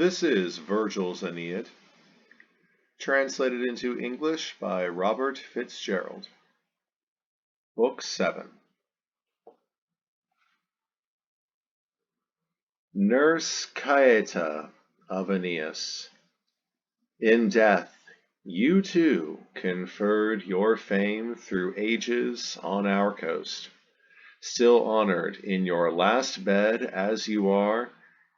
This is Vergil's Aeneid, translated into English by Robert Fitzgerald. Book 7. Nurse Caeta of Aeneas, in death you too conferred your fame through ages on our coast, still honored in your last bed as you are.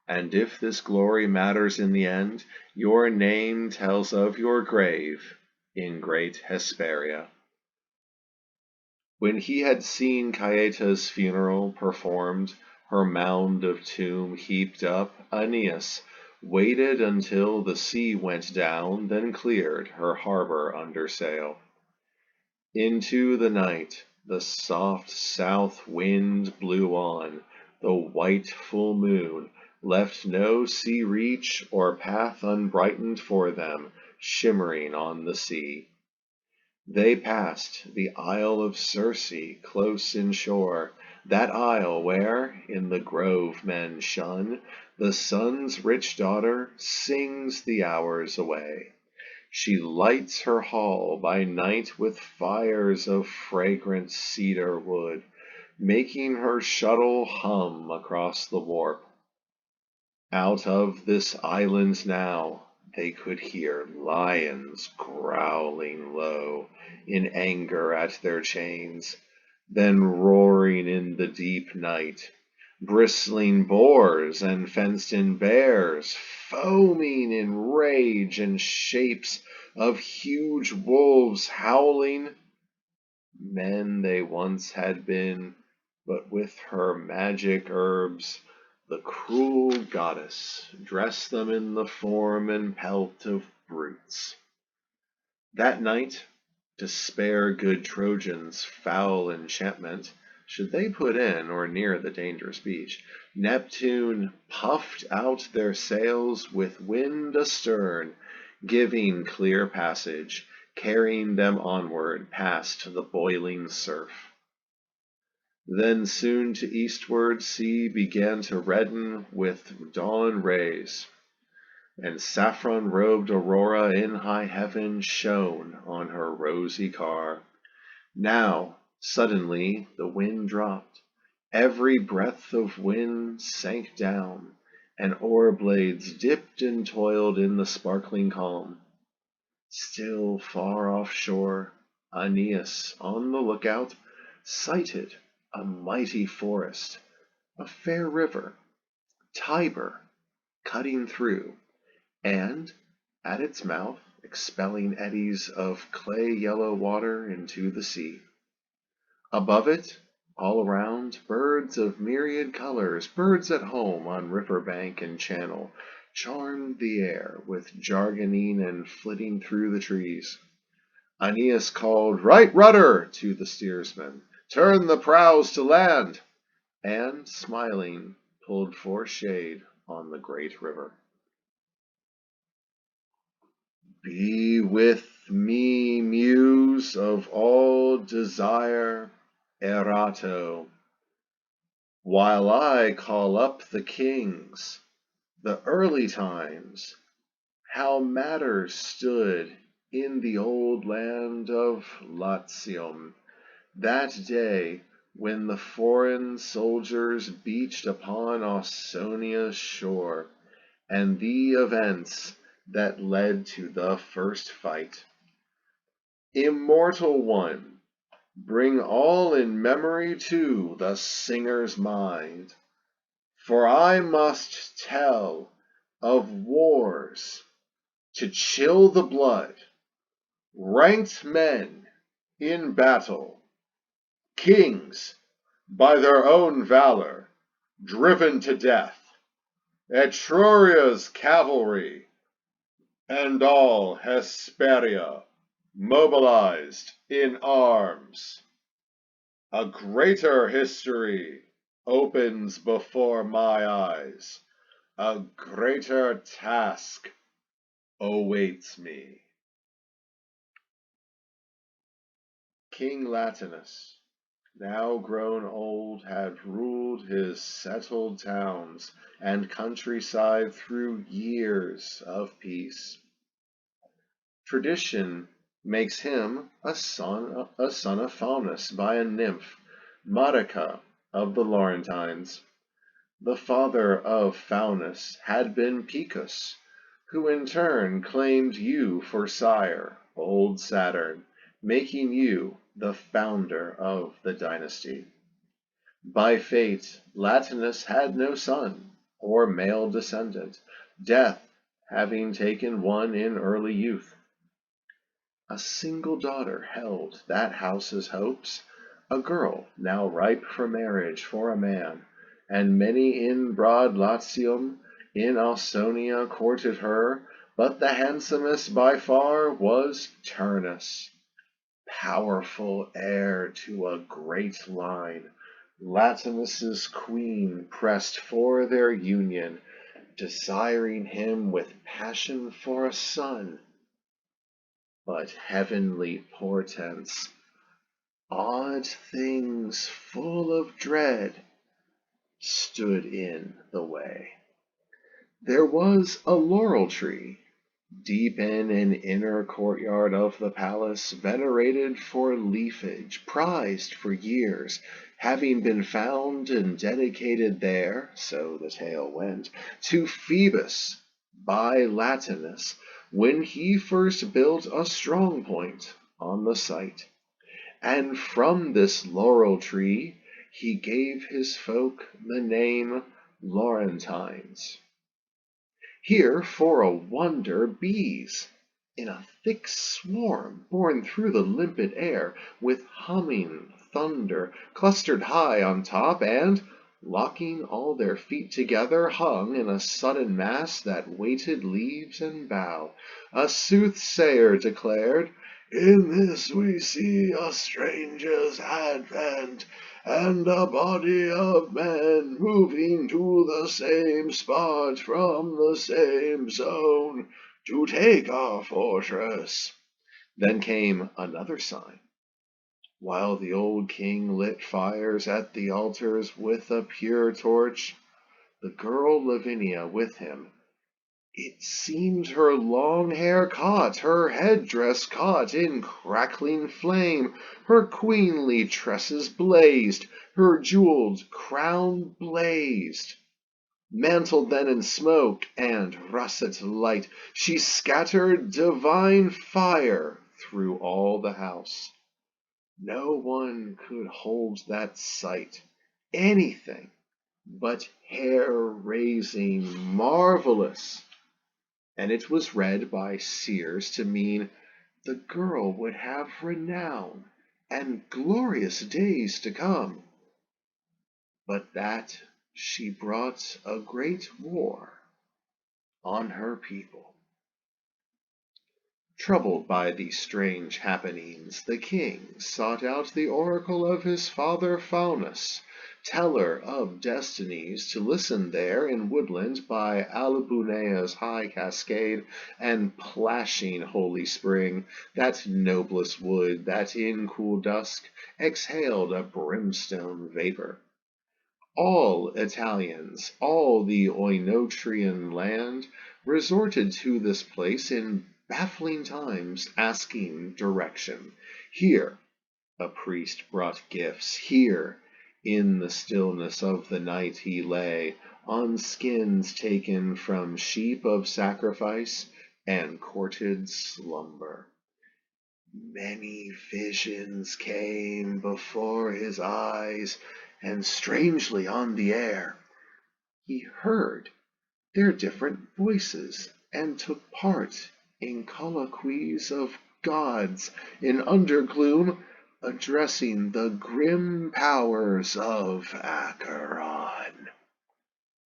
And if this glory matters in the end, your name tells of your grave in great Hesperia. When he had seen Caeta's funeral performed, her mound of tomb heaped up, Aeneas waited until the sea went down, then cleared her harbor under sail. Into the night the soft south wind blew on, the white full moon left no sea reach or path unbrightened for them, shimmering on the sea. They passed the Isle of Circe close inshore, that isle where, in the grove men shun, the sun's rich daughter sings the hours away. She lights her hall by night with fires of fragrant cedar wood, making her shuttle hum across the warp. Out of this island now they could hear lions growling low in anger at their chains, then roaring in the deep night, bristling boars and fenced-in bears, foaming in rage, and shapes of huge wolves howling. Men they once had been, but with her magic herbs the cruel goddess dressed them in the form and pelt of brutes. That night, to spare good Trojans foul enchantment, should they put in or near the dangerous beach, Neptune puffed out their sails with wind astern, giving clear passage, carrying them onward past the boiling surf. Then soon to eastward sea began to redden with dawn rays, and saffron-robed Aurora in high heaven shone on her rosy car. Now suddenly the wind dropped, every breath of wind sank down, and oar-blades dipped and toiled in the sparkling calm. Still far offshore, Aeneas, on the lookout, sighted a mighty forest, a fair river, Tiber, cutting through, and at its mouth expelling eddies of clay-yellow water into the sea. Above it, all around, birds of myriad colors, birds at home on river bank and channel, charmed the air with jargoning and flitting through the trees. Aeneas called, "Right rudder!" to the steersman. "Turn the prows to land!" and, smiling, pulled for shade on the great river. Be with me, muse of all desire, Erato, while I call up the kings, the early times, how matters stood in the old land of Latium, that day when the foreign soldiers beached upon Ausonia's shore, and the events that led to the first fight. Immortal one, bring all in memory to the singer's mind, for I must tell of wars to chill the blood, ranked men in battle, kings by their own valor driven to death, Etruria's cavalry, and all Hesperia mobilized in arms. A greater history opens before my eyes. A greater task awaits me. King Latinus, now grown old, had ruled his settled towns and countryside through years of peace. Tradition makes him a son of Faunus by a nymph, Modica of the Laurentines. The father of Faunus had been Picus, who in turn claimed you for sire, old Saturn, making you the founder of the dynasty. By fate, Latinus had no son or male descendant, death having taken one in early youth. A single daughter held that house's hopes, a girl now ripe for marriage for a man, and many in broad Latium, in Ausonia courted her, but the handsomest by far was Turnus, powerful heir to a great line. Latinus's queen pressed for their union, desiring him with passion for a son. But heavenly portents, odd things full of dread, stood in the way. There was a laurel tree, deep in an inner courtyard of the palace, venerated for leafage, prized for years, having been found and dedicated there, so the tale went, to Phoebus by Latinus, when he first built a strong point on the site. And from this laurel tree he gave his folk the name Laurentines. Here, for a wonder, bees, in a thick swarm borne through the limpid air, with humming thunder, clustered high on top, and, locking all their feet together, hung in a sudden mass that weighted leaves and bough. A soothsayer declared, "In this we see a stranger's advent, and a body of men moving to the same spot from the same zone to take our fortress." Then came another sign. While the old king lit fires at the altars with a pure torch, the girl Lavinia with him, it seemed her long hair caught, her headdress caught in crackling flame, her queenly tresses blazed, her jeweled crown blazed. Mantled then in smoke and russet light, she scattered divine fire through all the house. No one could hold that sight anything but hair-raising, marvelous, and it was read by seers to mean the girl would have renown and glorious days to come, but that she brought a great war on her people. Troubled by these strange happenings, the king sought out the oracle of his father Faunus, teller of destinies, to listen there in woodland by Alibunea's high cascade and plashing holy spring, that noblest wood that in cool dusk exhaled a brimstone vapor. All Italians, all the Oenotrian land, resorted to this place in baffling times, asking direction. Here a priest brought gifts. Here, in the stillness of the night, he lay, on skins taken from sheep of sacrifice, and courted slumber. Many visions came before his eyes, and strangely on the air he heard their different voices, and took part in colloquies of gods in undergloom, addressing the grim powers of Acheron.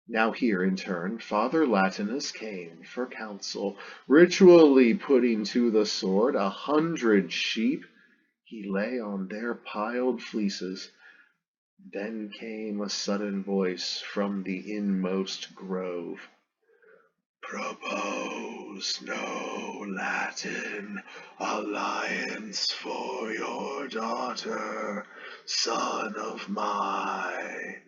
Now here in turn Father Latinus came for counsel, ritually putting to the sword 100 sheep. He lay on their piled fleeces. Then came a sudden voice from the inmost grove. "Propose no Latin alliance for your daughter. son of mine.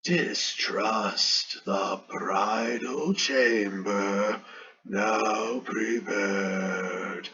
Distrust the bridal chamber now prepared.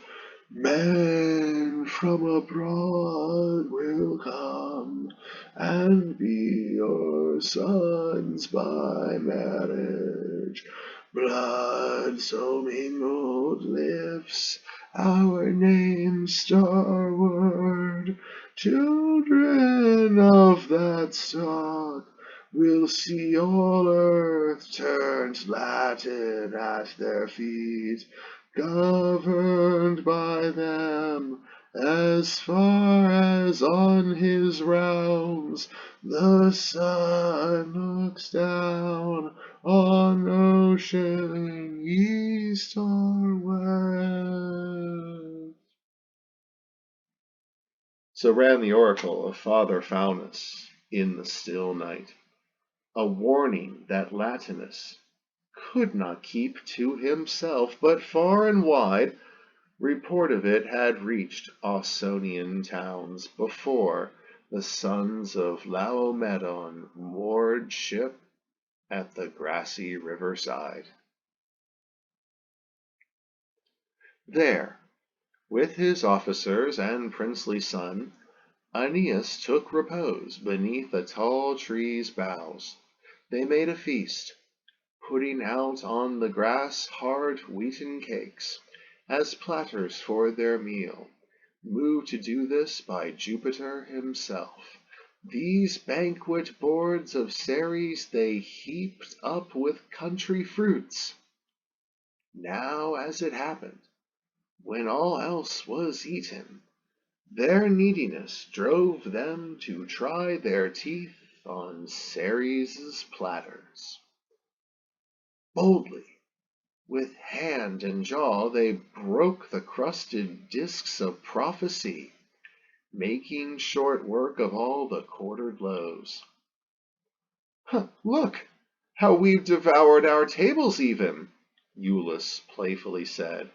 Men from abroad will come and be your sons by marriage. Blood so mingled lifts our name starward. Children of that stock will see all earth turned Latin at their feet, governed by them as far as on his realms the sun looks down on ocean east or west. So ran the oracle of Father Faunus in the still night, a warning that Latinus could not keep to himself, but far and wide report of it had reached Ausonian towns before the sons of Laomedon moored ship at the grassy riverside. There, with his officers and princely son, Aeneas took repose beneath a tall tree's boughs. They made a feast, putting out on the grass hard wheaten cakes as platters for their meal, moved to do this by Jupiter himself. These banquet boards of Ceres they heaped up with country fruits. Now, as it happened, when all else was eaten, their neediness drove them to try their teeth on Ceres' platters. Boldly, with hand and jaw, they broke the crusted discs of prophecy, making short work of all the quartered loaves. Look, how we've devoured our tables even, Iulus playfully said,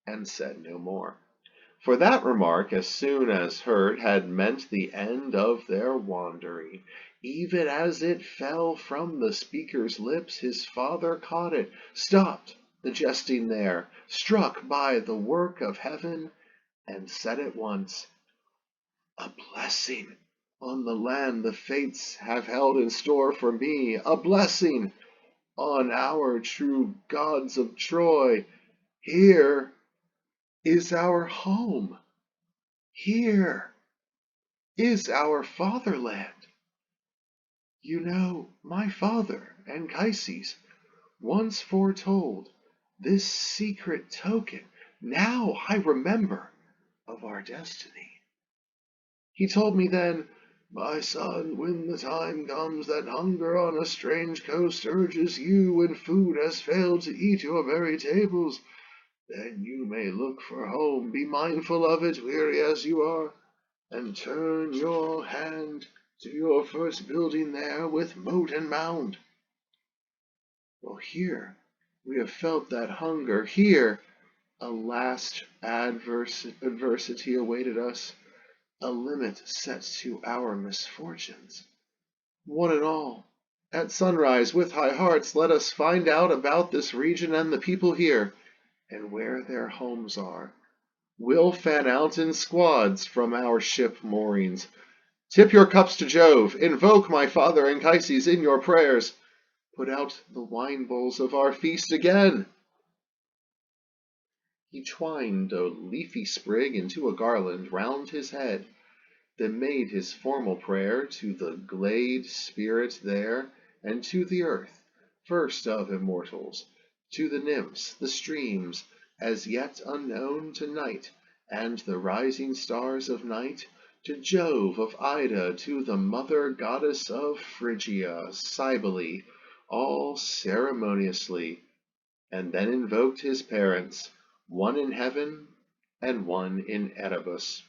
and said no more. For that remark, as soon as heard, had meant the end of their wandering. Even as it fell from the speaker's lips, his father caught it, stopped the jesting there, struck by the work of heaven, and said at once, "A blessing on the land the fates have held in store for me, a blessing on our true gods of Troy. Here is our home. Here is our fatherland. You know, my father, Anchises, once foretold this secret token, now I remember, of our destiny. He told me then, 'My son, when the time comes that hunger on a strange coast urges you and food has failed to eat your very tables, then you may look for home, be mindful of it, weary as you are, and turn your hand to your first building there with moat and mound.' Well, here we have felt that hunger. Here a last adversity awaited us, a limit set to our misfortunes. One and all, at sunrise, with high hearts, let us find out about this region and the people here, and where their homes are. We'll fan out in squads from our ship moorings. Tip your cups to Jove, invoke my father Anchises in your prayers. Put out the wine bowls of our feast again." He twined a leafy sprig into a garland round his head, then made his formal prayer to the glade spirit there, and to the earth, first of immortals, to the nymphs, the streams, as yet unknown to night, and the rising stars of night, to Jove of Ida, to the mother goddess of Phrygia, Cybele, all ceremoniously, and then invoked his parents, one in heaven and one in Erebus.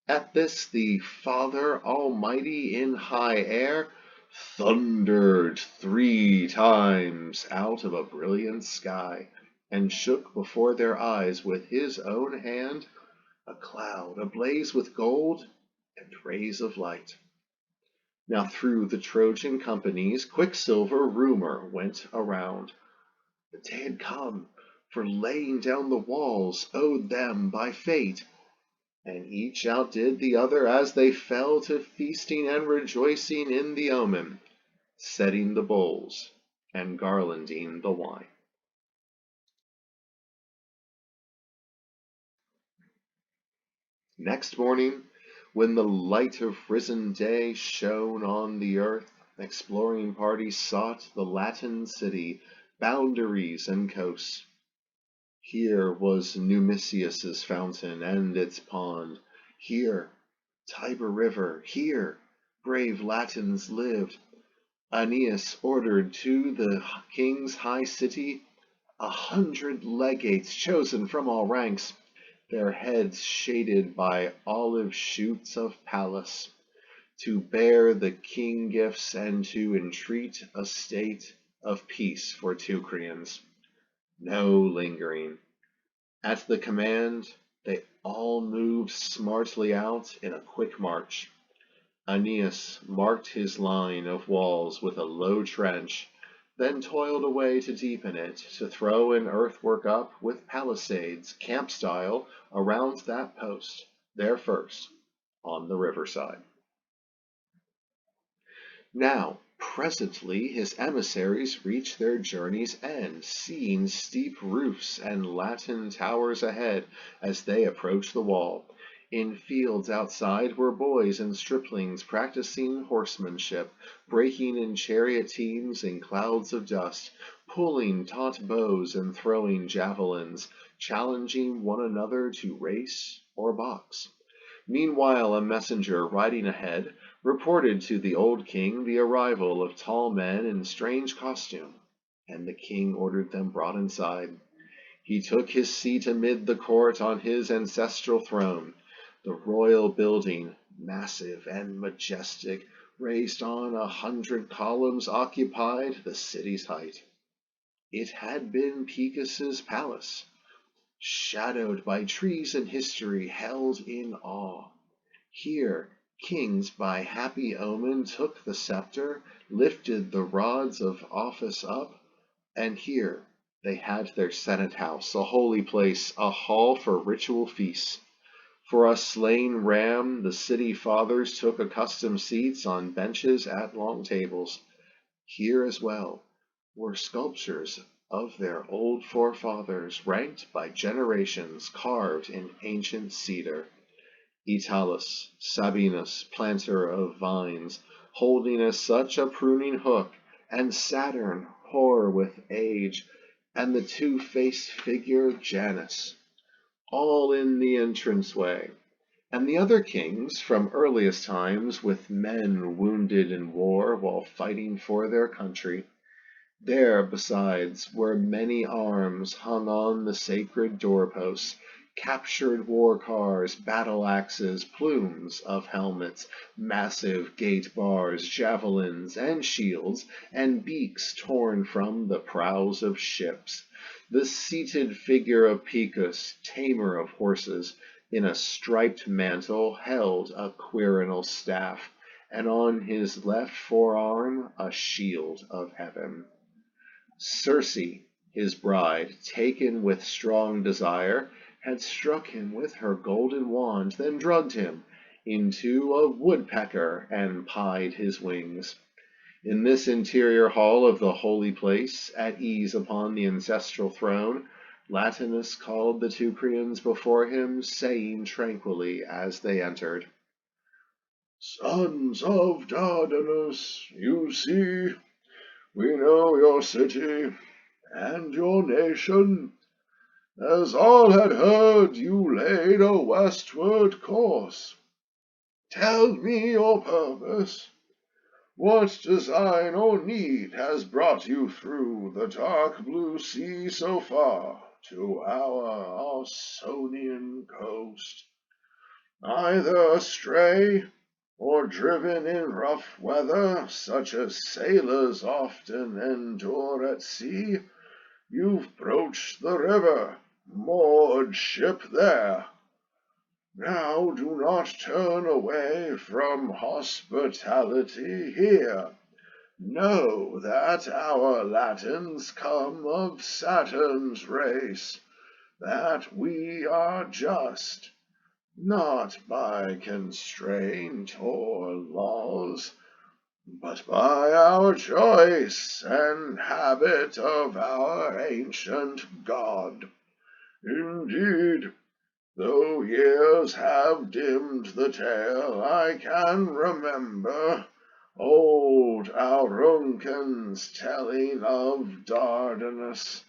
At this the Father Almighty in high air thundered 3 times out of a brilliant sky, and shook before their eyes with his own hand a cloud ablaze with gold and rays of light. Now through the Trojan companies quicksilver rumor went around. The day had come, for laying down the walls owed them by fate, and each outdid the other as they fell to feasting and rejoicing in the omen, setting the bowls and garlanding the wine. Next morning, when the light of risen day shone on the earth, exploring parties sought the Latin city, boundaries and coasts. Here was Numicius's fountain and its pond. Here, Tiber River. Here, brave Latins lived. Aeneas ordered to the king's high city 100 legates chosen from all ranks, their heads shaded by olive shoots of Pallas, to bear the king gifts and to entreat a state of peace for Teucrians. No lingering. At the command, they all moved smartly out in a quick march. Aeneas marked his line of walls with a low trench, then toiled away to deepen it, to throw an earthwork up with palisades, camp-style, around that post, there first, on the riverside. Now, presently his emissaries reached their journey's end, seeing steep roofs and Latin towers ahead as they approached the wall. In fields outside were boys and striplings practicing horsemanship, breaking in chariot teams in clouds of dust, pulling taut bows and throwing javelins, challenging one another to race or box. Meanwhile a messenger riding ahead reported to the old king the arrival of tall men in strange costume, and the king ordered them brought inside. He took his seat amid the court on his ancestral throne. The royal building, massive and majestic, raised on 100 columns, occupied the city's height. It had been Picus's palace, shadowed by trees and history, held in awe. Here kings by happy omen took the scepter, lifted the rods of office up, and here they had their senate house, a holy place, a hall for ritual feasts. For a slain ram, the city fathers took accustomed seats on benches at long tables. Here as well were sculptures of their old forefathers, ranked by generations, carved in ancient cedar. Italus, Sabinus, planter of vines, holding as such a pruning hook, and Saturn, hoar with age, and the two-faced figure Janus, all in the entranceway, and the other kings from earliest times with men wounded in war while fighting for their country. There, besides, were many arms hung on the sacred doorposts, captured war cars, battle axes, plumes of helmets, massive gate bars, javelins, and shields, and beaks torn from the prows of ships. The seated figure of Picus, tamer of horses, in a striped mantle, held a quirinal staff, and on his left forearm a shield of heaven. Circe, his bride, taken with strong desire, had struck him with her golden wand, then drugged him into a woodpecker and pied his wings. In this interior hall of the holy place, at ease upon the ancestral throne, Latinus called the Teucrians before him, saying tranquilly as they entered, "Sons of Dardanus, you see, we know your city and your nation. As all had heard, you laid a westward course. Tell me your purpose. What design or need has brought you through the dark blue sea so far to our Ausonian coast? Either astray, or driven in rough weather, such as sailors often endure at sea, you've broached the river, moored ship there. Now do not turn away from hospitality here. Know that our Latins come of Saturn's race, that we are just, not by constraint or laws, but by our choice and habit of our ancient god. Indeed, though years have dimmed the tale, I can remember old Auruncan's telling of Dardanus,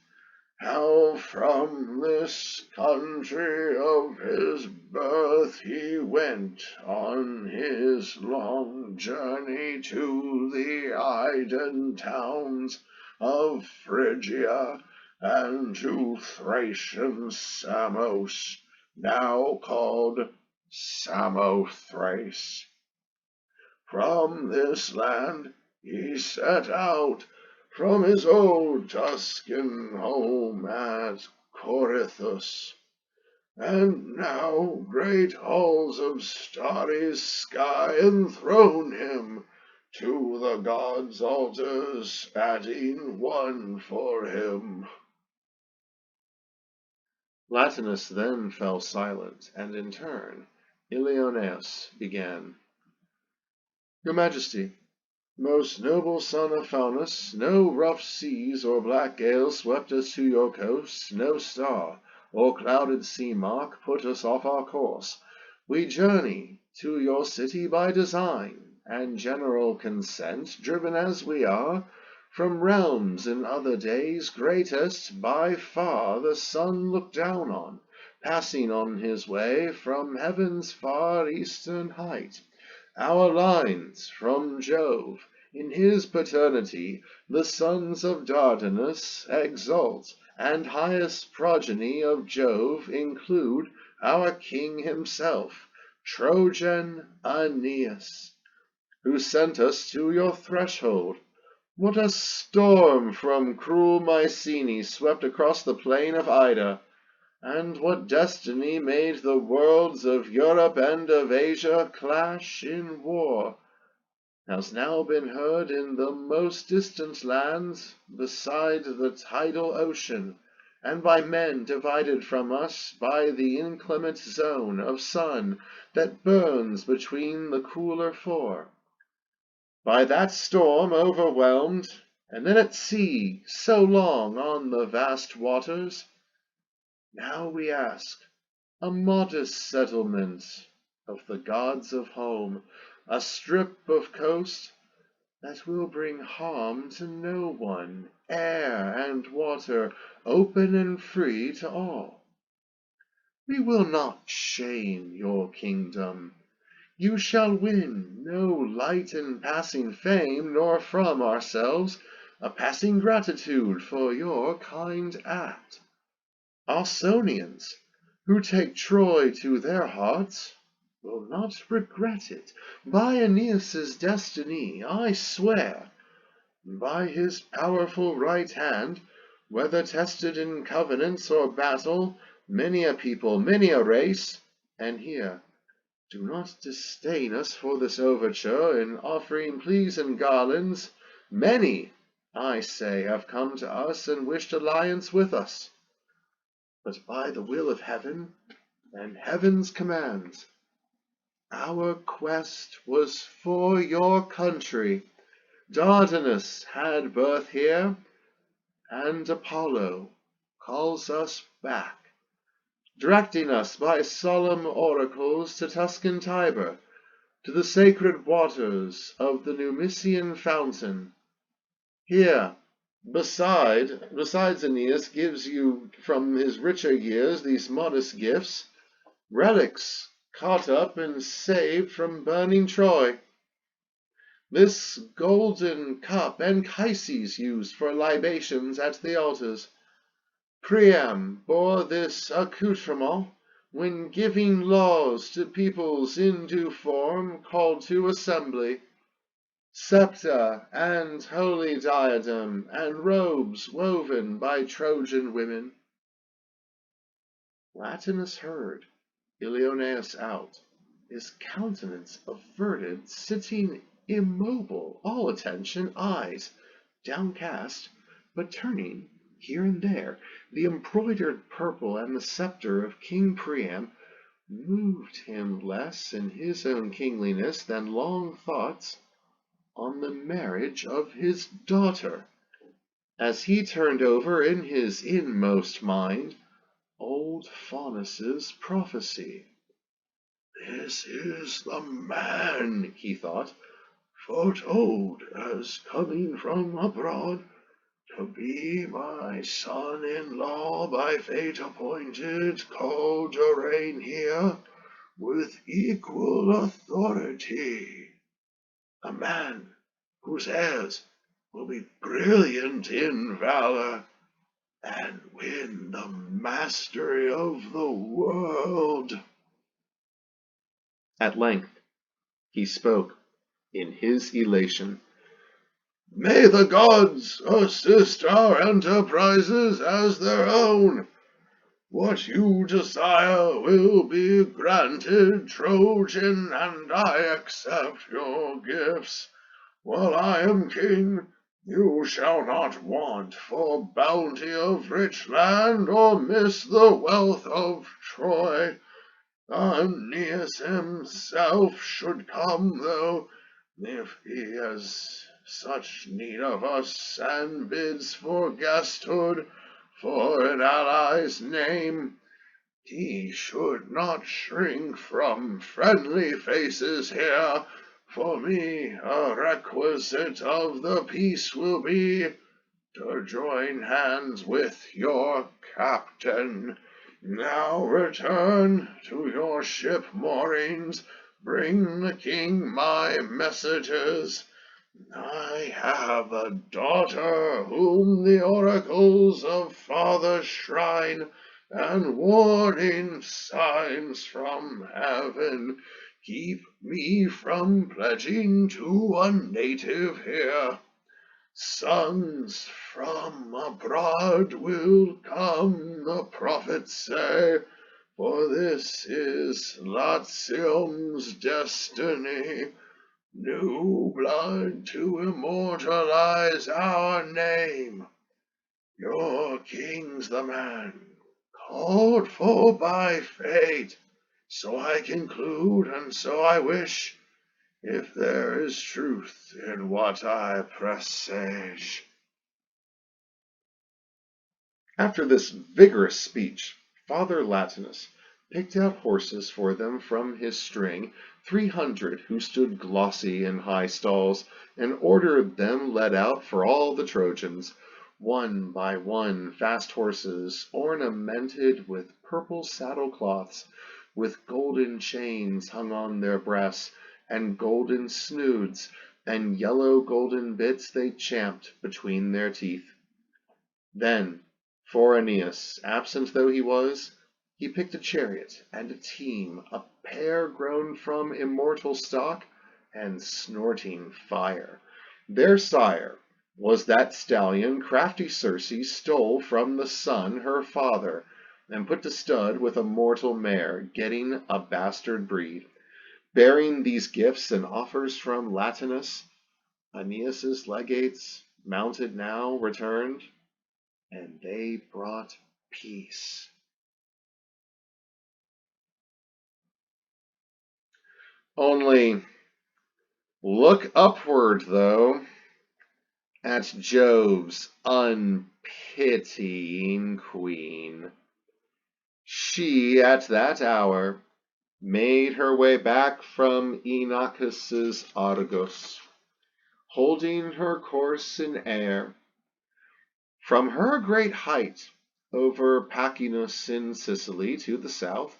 how from this country of his birth he went on his long journey to the Iden towns of Phrygia and to Thracian Samos, now called Samothrace. From this land he set out from his old Tuscan home at Corythus, and now great halls of starry sky enthrone him, to the gods' altars adding one for him. Latinus then fell silent, and in turn Ilioneus began. Your Majesty, most noble son of Faunus, no rough seas or black gales swept us to your coast, no star or clouded sea mark put us off our course. We journey to your city by design and general consent, driven as we are from realms in other days greatest by far the sun looked down on, passing on his way from heaven's far eastern height. Our lines from Jove, in his paternity, the sons of Dardanus exalt, and highest progeny of Jove include our king himself, Trojan Aeneas, who sent us to your threshold. What a storm from cruel Mycenae swept across the plain of Ida! And what destiny made the worlds of Europe and of Asia clash in war, has now been heard in the most distant lands beside the tidal ocean, and by men divided from us by the inclement zone of sun that burns between the cooler four. By that storm overwhelmed, and then at sea so long on the vast waters, now we ask a modest settlement of the gods of home, a strip of coast that will bring harm to no one, air and water open and free to all. We will not shame your kingdom. You shall win no light and passing fame, nor from ourselves a passing gratitude for your kind act. Ausonians, who take Troy to their hearts, will not regret it. By Aeneas's destiny, I swear, by his powerful right hand, whether tested in covenants or battle, many a people, many a race, and here, do not disdain us for this overture in offering pleas and garlands. Many, I say, have come to us and wished alliance with us. But by the will of heaven and heaven's commands, our quest was for your country. Dardanus had birth here, and Apollo calls us back, directing us by solemn oracles to Tuscan Tiber, to the sacred waters of the Numician fountain. Here, besides Aeneas gives you from his richer years these modest gifts, relics caught up and saved from burning Troy. This golden cup Anchises used for libations at the altars. Priam bore this accoutrement when giving laws to peoples in due form called to assembly. Sceptre and holy diadem, and robes woven by Trojan women. Latinus heard, Ilioneus out, his countenance averted, sitting immobile, all attention, eyes downcast, but turning here and there. The embroidered purple and the sceptre of King Priam moved him less in his own kingliness than long thoughts on the marriage of his daughter, as he turned over in his inmost mind old Faunus's prophecy. This is the man, he thought, foretold as coming from abroad to be my son-in-law by fate appointed, called to reign here with equal authority. A man whose heirs will be brilliant in valor and win the mastery of the world. At length he spoke in his elation. May the gods assist our enterprises as their own. What you desire will be granted, Trojan, and I accept your gifts. While I am king, you shall not want for bounty of rich land or miss the wealth of Troy. Aeneas himself should come, though, if he has such need of us and bids for guesthood for an ally's name. He should not shrink from friendly faces here. For me, a requisite of the peace will be to join hands with your captain. Now return to your ship moorings, bring the king my messages. I have a daughter whom the oracles of Father's shrine and warning signs from heaven keep me from pledging to a native here. Sons from abroad will come, the prophets say, for this is Latium's destiny. New blood to immortalize our name. Your king's the man, called for by fate. So I conclude, and so I wish, if there is truth in what I presage. After this vigorous speech, Father Latinus picked out horses for them from his string, 300 who stood glossy in high stalls, and ordered them led out for all the Trojans, one by one, fast horses, ornamented with purple saddle cloths, with golden chains hung on their breasts, and golden snoods, and yellow golden bits they champed between their teeth. Then, for Aeneas, absent though he was, he picked a chariot and a team, a pair grown from immortal stock and snorting fire. Their sire was that stallion crafty Circe stole from the sun her father, and put to stud with a mortal mare, getting a bastard breed. Bearing these gifts and offers from Latinus, Aeneas's legates, mounted now, returned, and they brought peace. Only look upward, though, at Jove's unpitying queen. She, at that hour, made her way back from Inachus's Argos, holding her course in air. From her great height over Pachynus in Sicily to the south,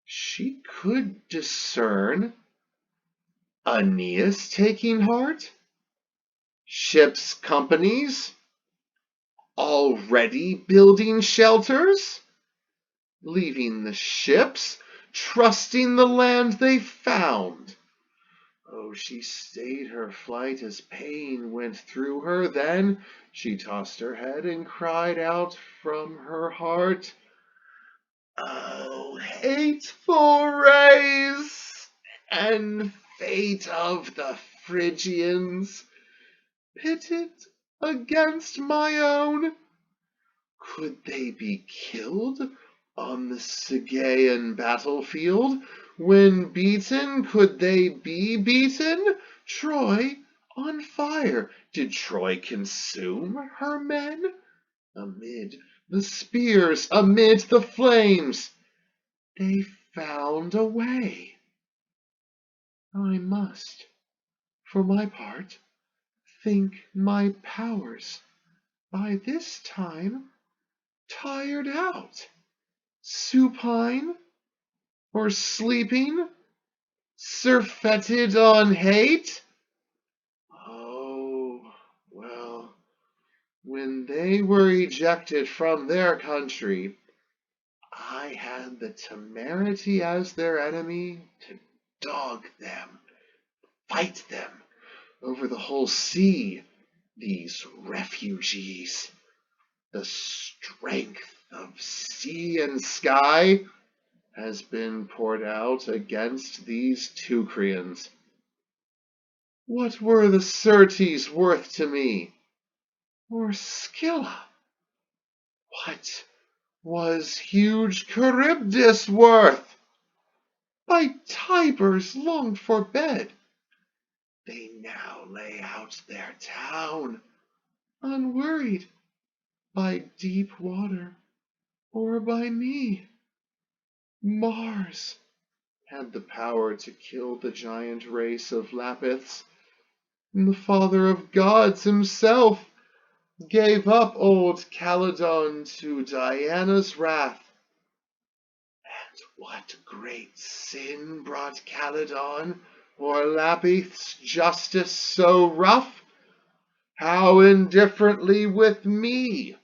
she could discern Aeneas taking heart, ships' companies already building shelters, leaving the ships, trusting the land they found. Oh, she stayed her flight as pain went through her. Then she tossed her head and cried out from her heart, Oh, hateful race and fate of the Phrygians, pitted against my own, could they be killed on the Sigean battlefield? When beaten, could they be beaten? Troy on fire, did Troy consume her men? Amid the spears, amid the flames, they found a way. I must, for my part, think my powers by this time tired out, supine, or sleeping, surfeited on hate? Oh, well, when they were ejected from their country, I had the temerity as their enemy to dog them, fight them over the whole sea, these refugees. The strength of sea and sky has been poured out against these Teucrians. What were the Syrtes worth to me? Or Scylla? What was huge Charybdis worth? By Tiber's longed for bed, they now lay out their town, unworried by deep water or by me. Mars had the power to kill the giant race of Lapiths, and the father of gods himself gave up old Calydon to Diana's wrath. And what great sin brought Calydon or Lapith's justice so rough? How indifferently with me,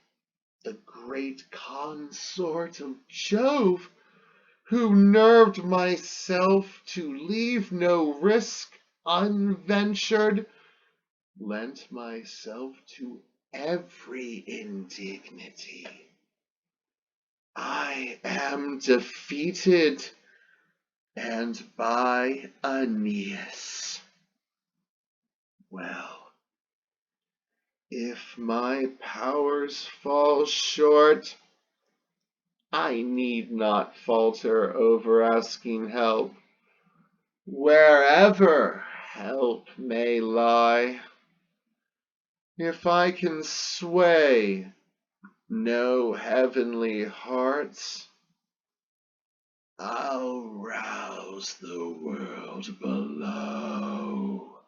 the great consort of Jove, who nerved myself to leave no risk unventured, lent myself to every indignity. I am defeated, and by Aeneas. Well, if my powers fall short, I need not falter over asking help, wherever help may lie. If I can sway no heavenly hearts, I'll rouse the world below.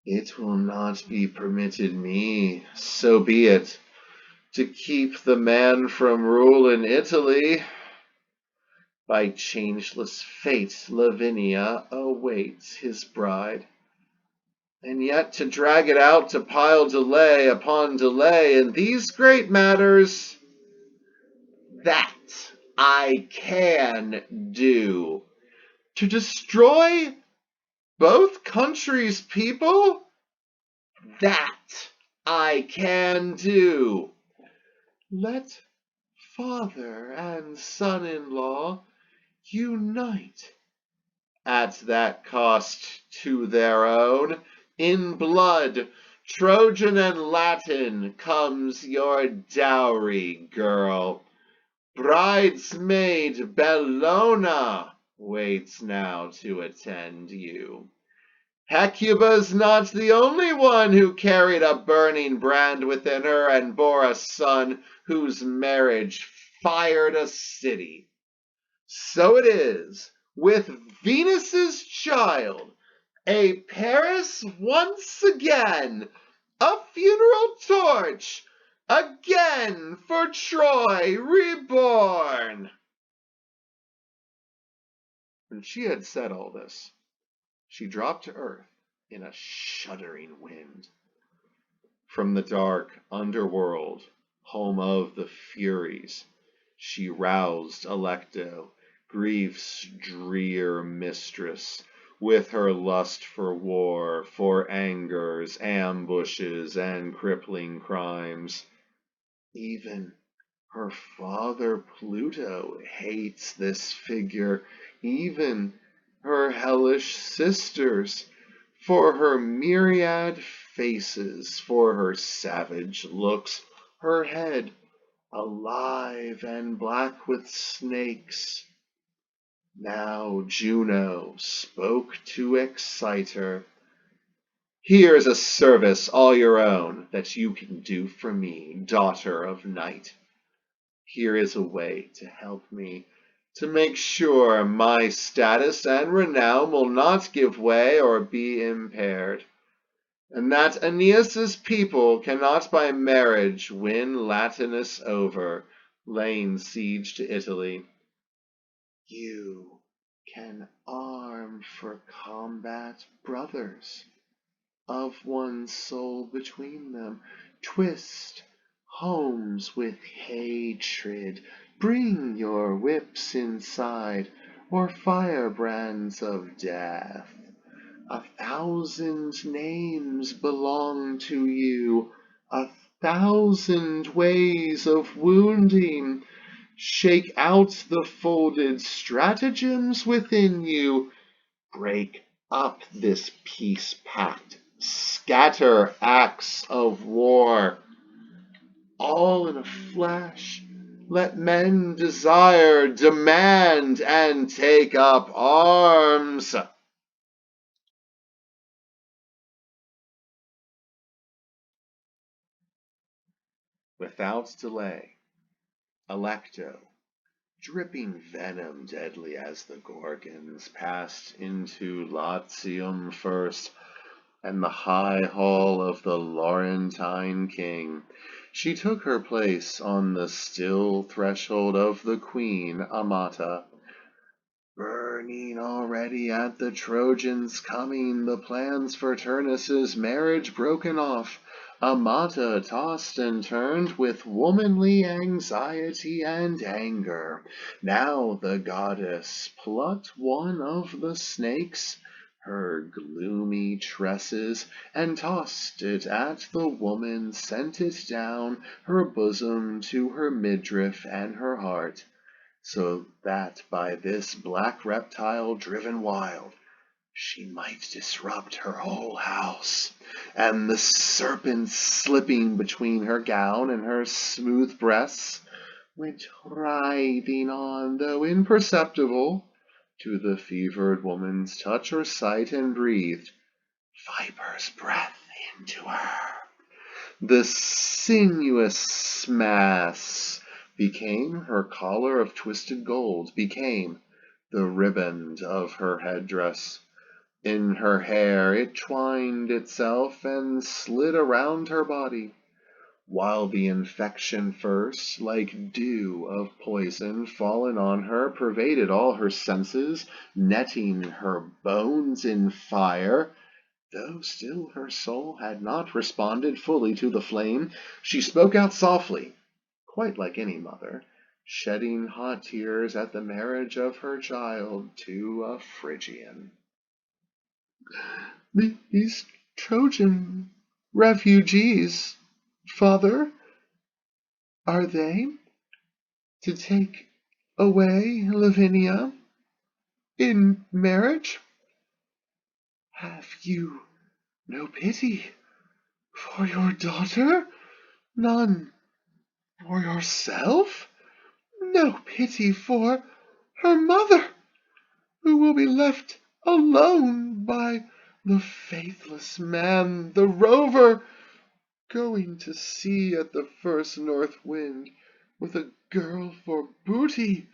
It will not be permitted me, so be it, to keep the man from rule in Italy. By changeless fate Lavinia awaits his bride, and yet to drag it out to pile delay upon delay in these great matters, that I can do. To destroy both countries' people, that I can do. Let father and son-in-law unite at that cost to their own. In blood, Trojan and Latin, comes your dowry, girl. Bridesmaid Bellona waits now to attend you. Hecuba's not the only one who carried a burning brand within her and bore a son whose marriage fired a city. So it is with Venus's child, a Paris once again, a funeral torch, again for Troy reborn. When she had said all this, she dropped to earth in a shuddering wind. From the dark underworld, home of the Furies, she roused Alecto, grief's drear mistress, with her lust for war, for angers, ambushes, and crippling crimes. Even Her father Pluto hates this figure, even her hellish sisters, for her myriad faces, for her savage looks, her head alive and black with snakes. Now Juno spoke to excite her. Here's a service all your own that you can do for me, daughter of night. Here is a way to help me, to make sure my status and renown will not give way or be impaired, and that Aeneas's people cannot by marriage win Latinus over, laying siege to Italy. You can arm for combat brothers of one soul between them, twist homes with hatred, bring your whips inside, or firebrands of death. 1,000 names belong to you, 1,000 ways of wounding. Shake out the folded stratagems within you, break up this peace pact, scatter acts of war. All in a flash, let men desire, demand, and take up arms. Without delay, Alecto, dripping venom deadly as the Gorgons, passed into Latium first, and the high hall of the Laurentine king. She took her place on the still threshold of the queen Amata. Burning already at the Trojans' coming, the plans for Turnus' marriage broken off, Amata tossed and turned with womanly anxiety and anger. Now the goddess plucked one of the snakes, her gloomy tresses, and tossed it at the woman, sent it down her bosom to her midriff and her heart, so that by this black reptile driven wild, she might disrupt her whole house. And the serpent, slipping between her gown and her smooth breasts, went writhing on, though imperceptible to the fevered woman's touch or sight, and breathed viper's breath into her. The sinuous mass became her collar of twisted gold, became the riband of her headdress. In her hair it twined itself and slid around her body, while the infection first, like dew of poison fallen on her, pervaded all her senses, netting her bones in fire. Though still her soul had not responded fully to the flame, she spoke out softly, quite like any mother, shedding hot tears at the marriage of her child to a Phrygian. These Trojan refugees, father, are they to take away Lavinia in marriage? Have you no pity for your daughter? None for yourself? No pity for her mother, who will be left alone by the faithless man, the rover, going to sea at the first north wind, with a girl for booty?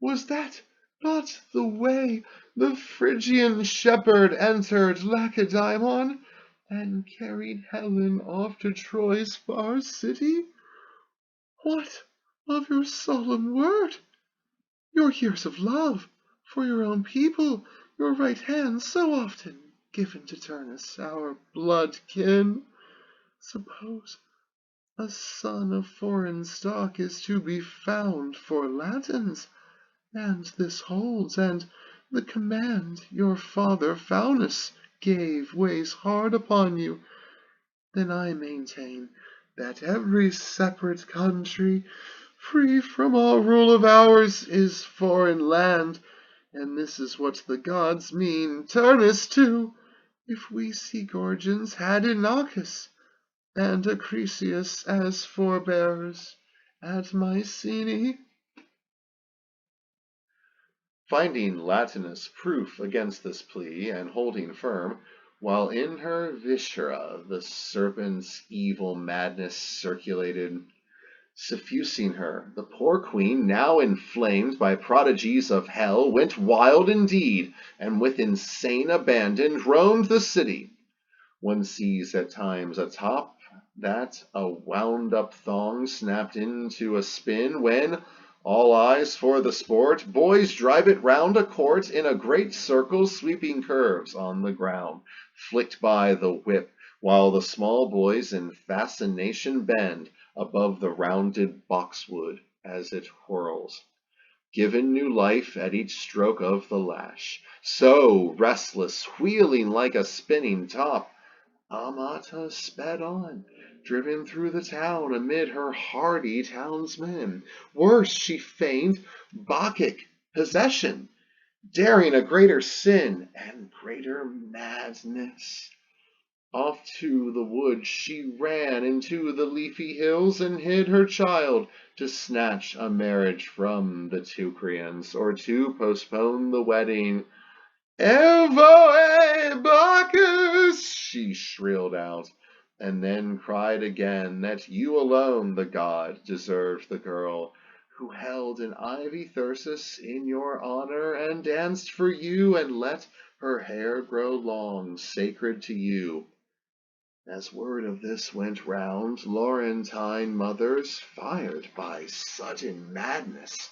Was that not the way the Phrygian shepherd entered Lacedaemon, and carried Helen off to Troy's far city? What of your solemn word, your years of love for your own people, your right hand so often given to Turnus, our blood kin? Suppose a son of foreign stock is to be found for Latins, and this holds, and the command your father Faunus gave weighs hard upon you, then I maintain that every separate country Free from all rule of ours is foreign land, and this is what the gods mean. Turnus too, if we sea Gorgons had Inachus and Acrisius as forebearers at Mycenae. Finding Latinus proof against this plea, and holding firm, while in her viscera the serpent's evil madness circulated, suffusing her, the poor queen, now inflamed by prodigies of hell, went wild indeed, and with insane abandon roamed the city. One sees at times a top that a wound-up thong snapped into a spin, when, all eyes for the sport, boys drive it round a court in a great circle, sweeping curves on the ground, flicked by the whip, while the small boys in fascination bend above the rounded boxwood as it whirls, given new life at each stroke of the lash. So, restless, wheeling like a spinning top, Amata sped on, driven through the town amid her hardy townsmen. Worse, she feigned Bacchic possession, daring a greater sin and greater madness. Off to the woods she ran, into the leafy hills, and hid her child, to snatch a marriage from the Teucrians, or to postpone the wedding. Evoe Bacchus, she shrilled out, and then cried again that you alone, the god, deserved the girl, who held an ivy thyrsus in your honor, and danced for you, and let her hair grow long, sacred to you. As word of this went round, Laurentine mothers, fired by sudden madness,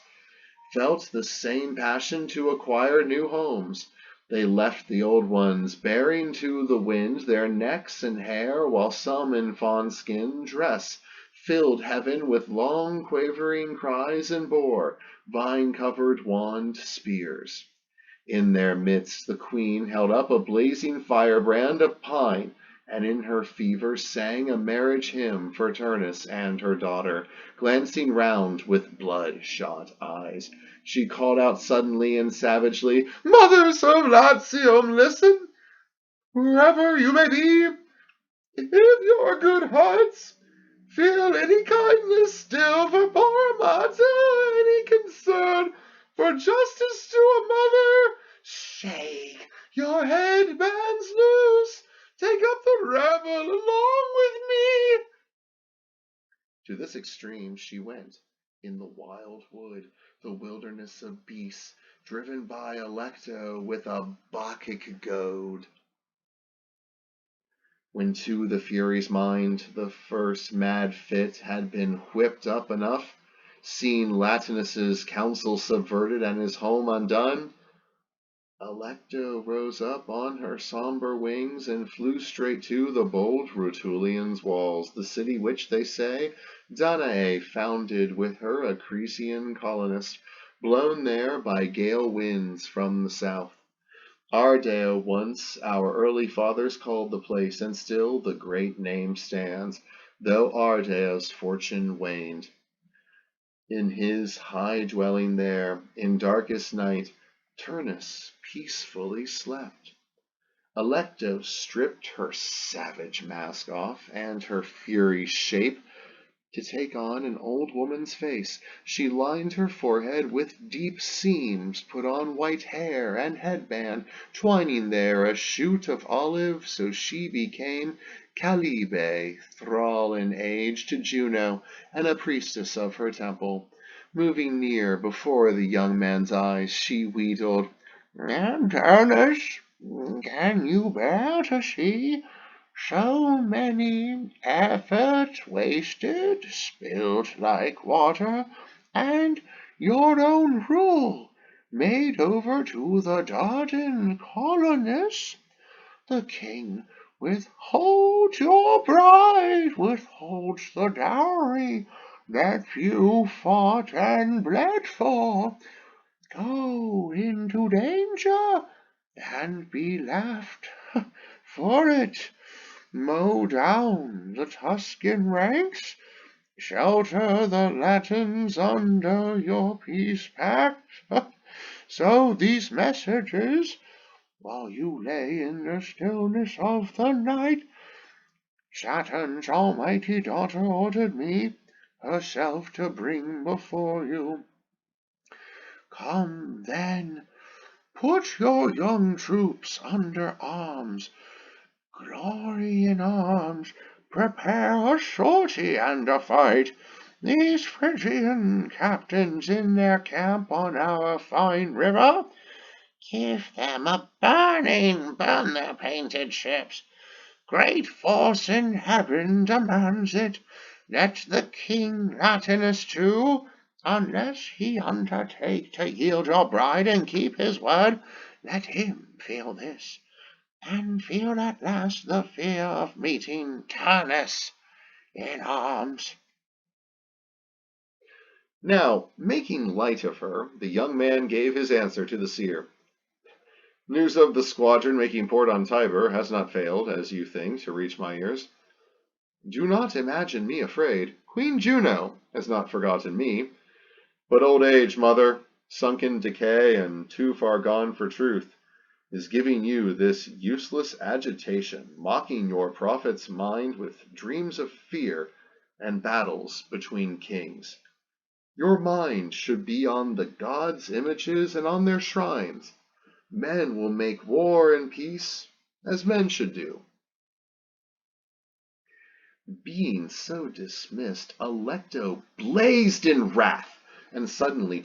felt the same passion to acquire new homes. They left the old ones, bearing to the wind their necks and hair, while some in fawn-skin dress filled heaven with long quavering cries, and bore vine-covered wand spears. In their midst the queen held up a blazing firebrand of pine, and in her fever sang a marriage hymn for Turnus and her daughter. Glancing round with bloodshot eyes, she called out suddenly and savagely, "Mothers of Latium, listen! Wherever you may be, if your good hearts feel any kindness still for poor Amata, any concern for justice to a mother, shake your headbands loose, take up the revel along with me." To this extreme she went, in the wild wood, the wilderness of beasts, driven by Alecto with a Bacchic goad. When to the Fury's mind the first mad fit had been whipped up enough, seeing Latinus's counsel subverted and his home undone, Alecto rose up on her sombre wings, and flew straight to the bold Rutulian's walls, the city which, they say, Danae founded with her Acrisian colonists, blown there by gale winds from the south. Ardea once our early fathers called the place, and still the great name stands, though Ardea's fortune waned. In his high dwelling there, in darkest night, Turnus peacefully slept. Alecto stripped her savage mask off, and her fury shape, to take on an old woman's face. She lined her forehead with deep seams, put on white hair and headband, twining there a shoot of olive, so she became Calibe, thrall in age to Juno, and a priestess of her temple. Moving near before the young man's eyes, she wheedled, "And Turnus, can you bear to see so many efforts wasted, spilt like water, and your own rule made over to the Dardan colonists? The king withholds your bride, withholds the dowry that you fought and bled for. Go into danger and be laughed for it. Mow down the Tuscan ranks, Shelter the Latins under your peace pact. So these messages, while you lay in the stillness of the night, Saturn's almighty daughter ordered me herself to bring before you. Come then, put your young troops under arms, glory in arms, prepare a sortie and a fight. These Phrygian captains in their camp on our fine river, give them a burning, burn their painted ships. Great force in heaven demands it. Let the King Latinus too, unless he undertake to yield your bride and keep his word, let him feel this, and feel at last the fear of meeting Turnus in arms. Now, making light of her, the young man gave his answer to the seer. News of the squadron making port on Tiber has not failed, as you think, to reach my ears. Do not imagine me afraid. Queen Juno has not forgotten me. But old age, mother, sunk in decay and too far gone for truth, is giving you this useless agitation, mocking your prophet's mind with dreams of fear and battles between kings. Your mind should be on the gods' images and on their shrines. Men will make war and peace, as men should do. Being so dismissed, Alecto blazed in wrath, and a sudden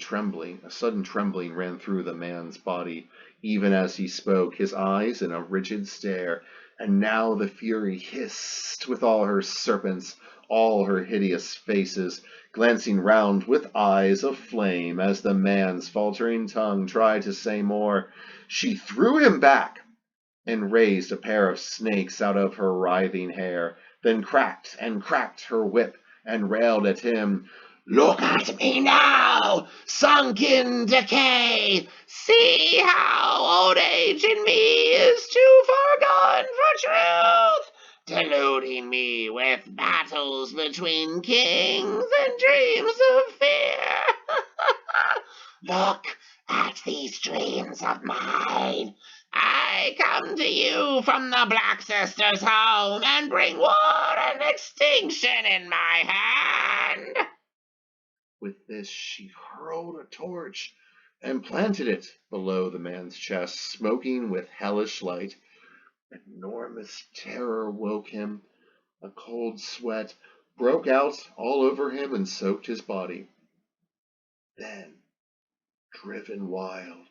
trembling ran through the man's body, even as he spoke, his eyes in a rigid stare. And now the fury hissed with all her serpents, all her hideous faces, glancing round with eyes of flame as the man's faltering tongue tried to say more. She threw him back and raised a pair of snakes out of her writhing hair, then cracked and cracked her whip and railed at him. Look at me now, sunk in decay. See how old age in me is too far gone for truth, deluding me with battles between kings and dreams of fear. Look at these dreams of mine. I come to you from the Black Sisters' home and bring war and extinction in my hand. With this, she hurled a torch and planted it below the man's chest, smoking with hellish light. Enormous terror woke him. A cold sweat broke out all over him and soaked his body. Then, driven wild,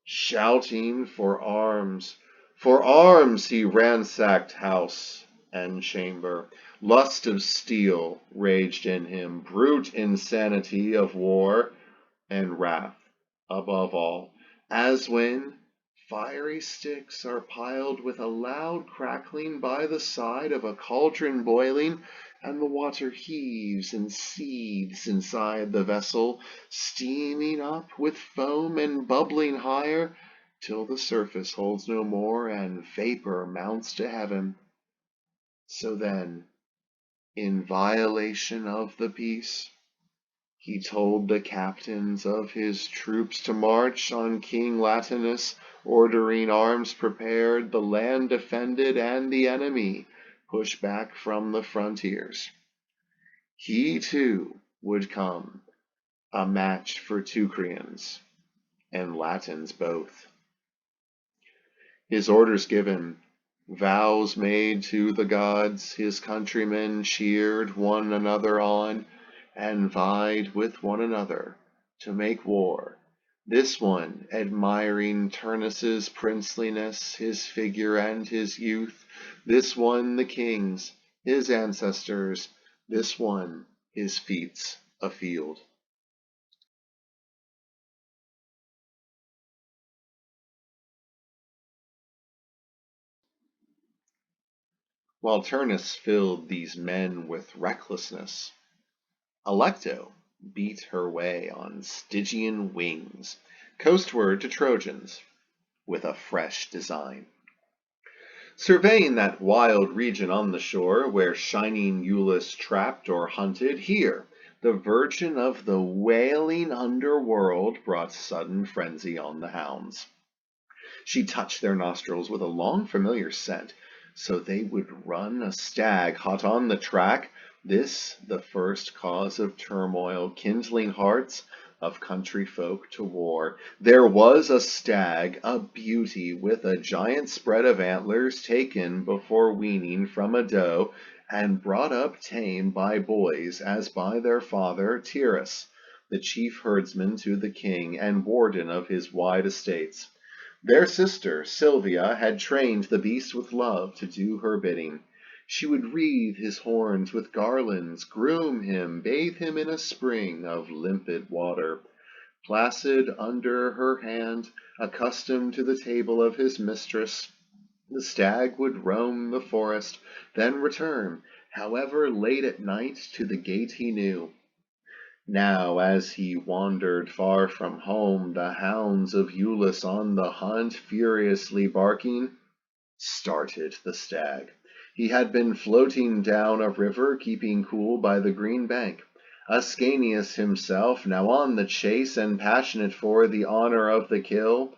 shouting for arms, he ransacked house and chamber. Lust of steel raged in him, brute insanity of war, and wrath, above all, as when fiery sticks are piled with a loud crackling by the side of a cauldron boiling, and the water heaves and seethes inside the vessel, steaming up with foam and bubbling higher, till the surface holds no more and vapor mounts to heaven. So then, in violation of the peace, he told the captains of his troops to march on King Latinus, ordering arms prepared, the land defended, and the enemy pushed back from the frontiers. He too would come, a match for Teucrians and Latins both. His orders given, vows made to the gods, his countrymen cheered one another on, and vied with one another to make war, this one admiring Turnus's princeliness, his figure and his youth, this one the king's, his ancestors, this one his feats afield. While Turnus filled these men with recklessness, Alecto beat her way on Stygian wings, coastward to Trojans, with a fresh design. Surveying that wild region on the shore, where shining Iulus trapped or hunted, here the virgin of the wailing underworld brought sudden frenzy on the hounds. She touched their nostrils with a long familiar scent, so they would run a stag hot on the track, this the first cause of turmoil, kindling hearts of country folk to war. There was a stag, a beauty, with a giant spread of antlers, taken before weaning from a doe, and brought up tame by boys, as by their father Tyrrus, the chief herdsman to the king, and warden of his wide estates. Their sister, Sylvia, had trained the beast with love to do her bidding. She would wreathe his horns with garlands, groom him, bathe him in a spring of limpid water. Placid under her hand, accustomed to the table of his mistress, the stag would roam the forest, then return, however late at night, to the gate he knew. Now, as he wandered far from home, the hounds of Iulus on the hunt, furiously barking, started the stag. He had been floating down a river, keeping cool by the green bank. Ascanius himself, now on the chase and passionate for the honor of the kill,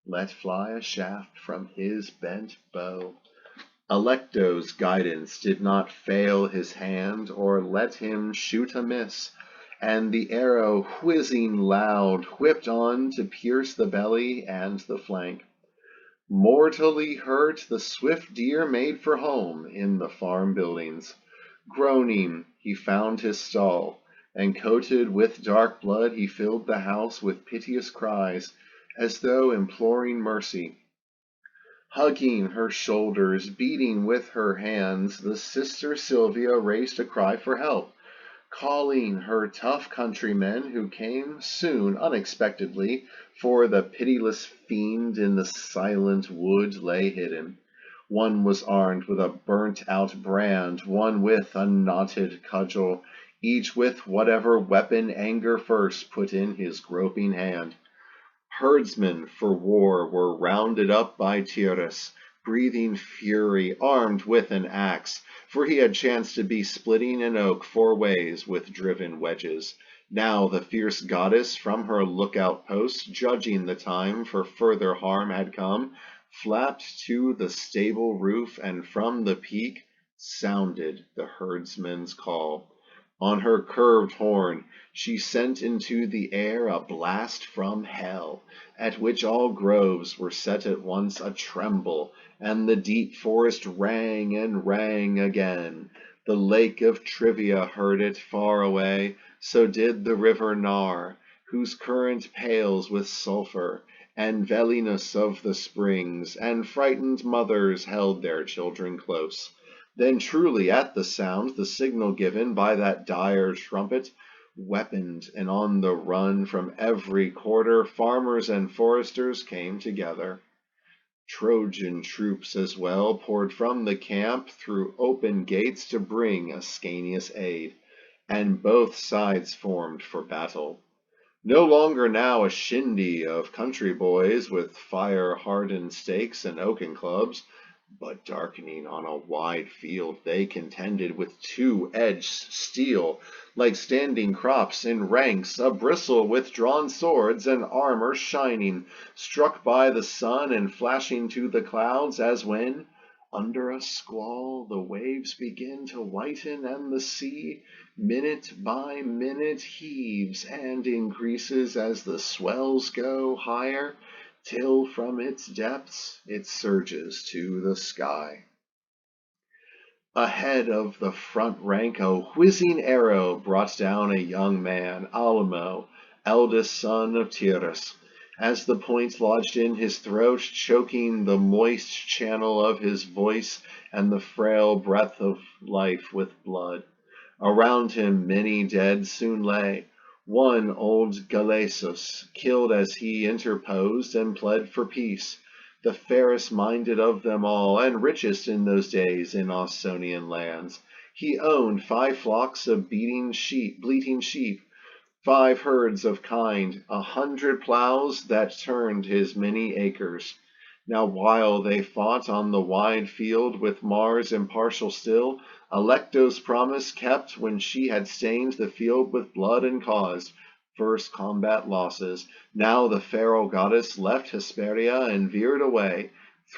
let fly a shaft from his bent bow. Alecto's guidance did not fail his hand, or let him shoot amiss, and the arrow, whizzing loud, whipped on to pierce the belly and the flank. Mortally hurt, the swift deer made for home in the farm buildings. Groaning, he found his stall, and coated with dark blood, he filled the house with piteous cries, as though imploring mercy. Hugging her shoulders, beating with her hands, the sister Sylvia raised a cry for help, calling her tough countrymen, who came soon unexpectedly, for the pitiless fiend in the silent wood lay hidden. One was armed with a burnt-out brand, one with a knotted cudgel, each with whatever weapon anger first put in his groping hand. Herdsmen for war were rounded up by Tyrrus, breathing fury, armed with an axe, for he had chanced to be splitting an oak 4 ways with driven wedges. Now the fierce goddess from her lookout post, judging the time for further harm had come, flapped to the stable roof, and from the peak sounded the herdsman's call. On her curved horn she sent into the air a blast from hell, at which all groves were set at once a-tremble, and the deep forest rang and rang again. The lake of Trivia heard it far away, so did the river Nar, whose current pales with sulphur, and Velinus of the springs, and frightened mothers held their children close. Then truly at the sound, the signal given by that dire trumpet, weaponed and on the run from every quarter, farmers and foresters came together. Trojan troops as well poured from the camp through open gates to bring Ascanius aid, and both sides formed for battle. No longer now a shindy of country boys with fire-hardened stakes and oaken clubs, but darkening on a wide field they contended with two-edged steel, like standing crops in ranks, a-bristle with drawn swords and armor shining, struck by the sun and flashing to the clouds, as when, under a squall, the waves begin to whiten, and the sea, minute by minute, heaves and increases as the swells go higher, till from its depths it surges to the sky. Ahead of the front rank a whizzing arrow brought down a young man, Almo, eldest son of Tyrrus. As the point lodged in his throat, choking the moist channel of his voice and the frail breath of life with blood. Around him many dead soon lay. One old Galesus, killed as he interposed and pled for peace, the fairest minded of them all, and richest in those days in Ausonian lands. He owned 5 flocks of bleating sheep, 5 herds of kine, 100 ploughs that turned his many acres. Now while they fought on the wide field with Mars impartial still, Alecto's promise kept when she had stained the field with blood and caused first combat losses. Now the feral goddess left Hesperia and veered away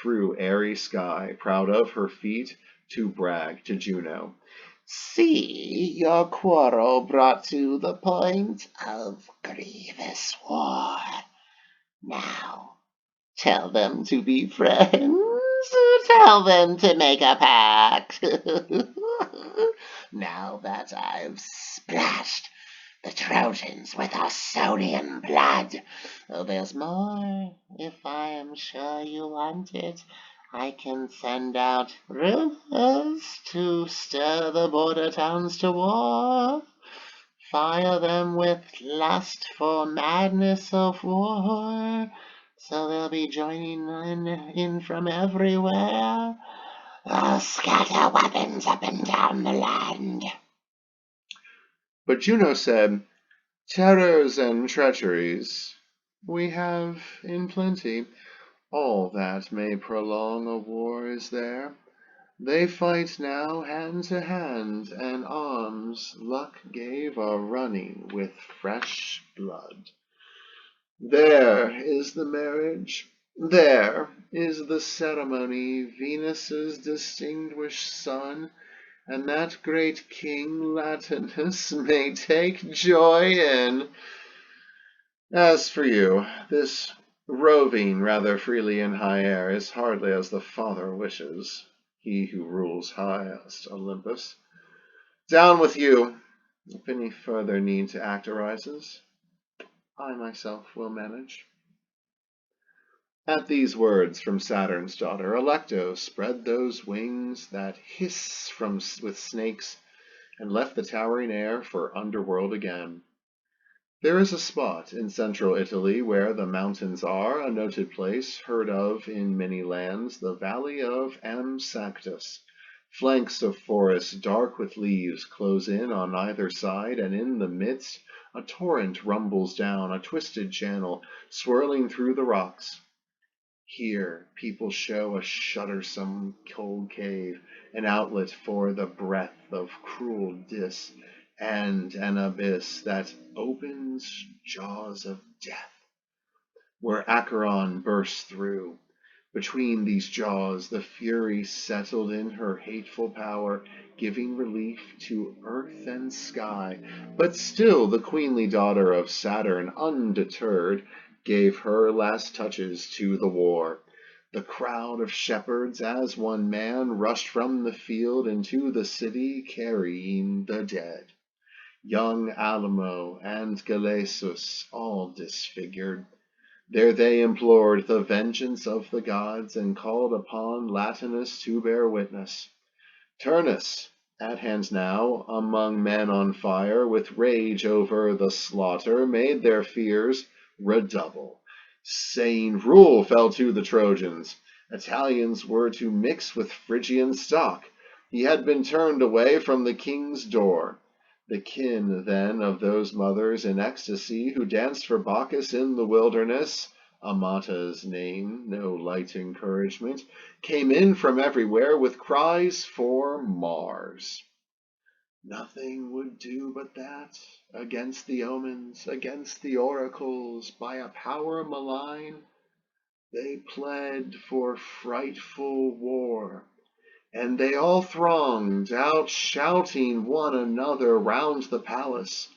through airy sky, proud of her feat, to brag to Juno. See, your quarrel brought to the point of grievous war. Now, tell them to be friends. Tell them to make a pact. Now that I've splashed the Trojans with Ausonian blood. Oh, there's more. If I am sure you want it, I can send out rumors to stir the border towns to war. Fire them with lust for madness of war. So they'll be joining in from everywhere. I'll scatter weapons up and down the land. But Juno said, Terrors and treacheries we have in plenty. All that may prolong a war is there. They fight now hand to hand, and arms luck gave are running with fresh blood. There is the marriage, there is the ceremony, Venus's distinguished son, and that great king Latinus may take joy in. As for you, this roving rather freely in high air is hardly as the Father wishes, he who rules highest Olympus. Down with you! If any further need to act arises, I myself will manage. At these words from Saturn's daughter, Alecto spread those wings that hiss with snakes, and left the towering air for underworld again. There is a spot in central Italy where the mountains are, a noted place, heard of in many lands, the valley of Sanctus. Flanks of forest dark with leaves close in on either side, and in the midst a torrent rumbles down a twisted channel, swirling through the rocks. Here people show a shuddersome cold cave, an outlet for the breath of cruel Dis, and an abyss that opens jaws of death, where Acheron bursts through. Between these jaws the Fury settled in her hateful power, giving relief to earth and sky. But still the queenly daughter of Saturn, undeterred, gave her last touches to the war. The crowd of shepherds, as one man, rushed from the field into the city, carrying the dead. Young Alamo and Galesus, all disfigured. There they implored the vengeance of the gods, and called upon Latinus to bear witness. Turnus, at hand now, among men on fire, with rage over the slaughter, made their fears redouble, saying rule fell to the Trojans. Italians were to mix with Phrygian stock. He had been turned away from the king's door. The kin, then, of those mothers in ecstasy who danced for Bacchus in the wilderness, Amata's name, no light encouragement, came in from everywhere with cries for Mars. Nothing would do but that, against the omens, against the oracles, by a power malign. They pled for frightful war, and they all thronged out, shouting one another round the palace.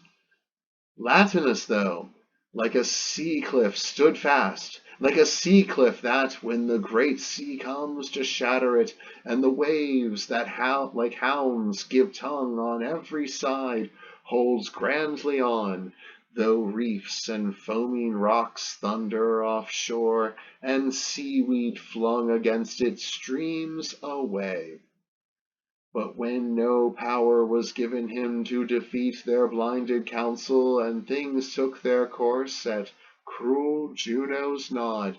Latinus, though, like a sea cliff stood fast, like a sea cliff that, when the great sea comes to shatter it, and the waves that like hounds give tongue on every side, holds grandly on, though reefs and foaming rocks thunder offshore, and seaweed flung against it streams away. But when no power was given him to defeat their blinded counsel, and things took their course at cruel Juno's nod,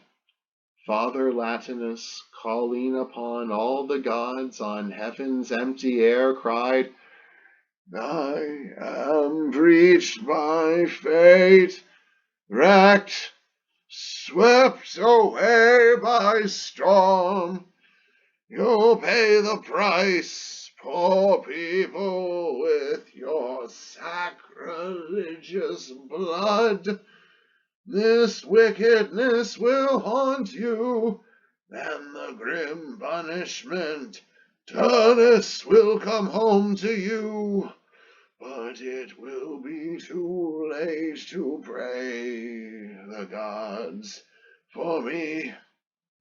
Father Latinus, calling upon all the gods on heaven's empty air, cried, I am breached by fate, wrecked, swept away by storm. You'll pay the price, poor people, with your sacrilegious blood. This wickedness will haunt you, and the grim punishment, Turnus, will come home to you. But it will be too late to pray the gods for me.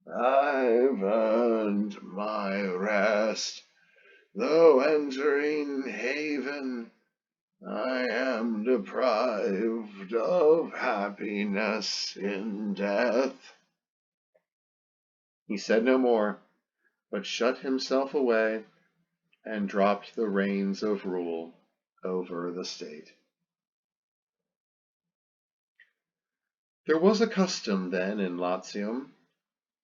I've earned my rest, though entering haven I am deprived of happiness in death. He said no more, but shut himself away and dropped the reins of rule over the state. There was a custom then in Latium,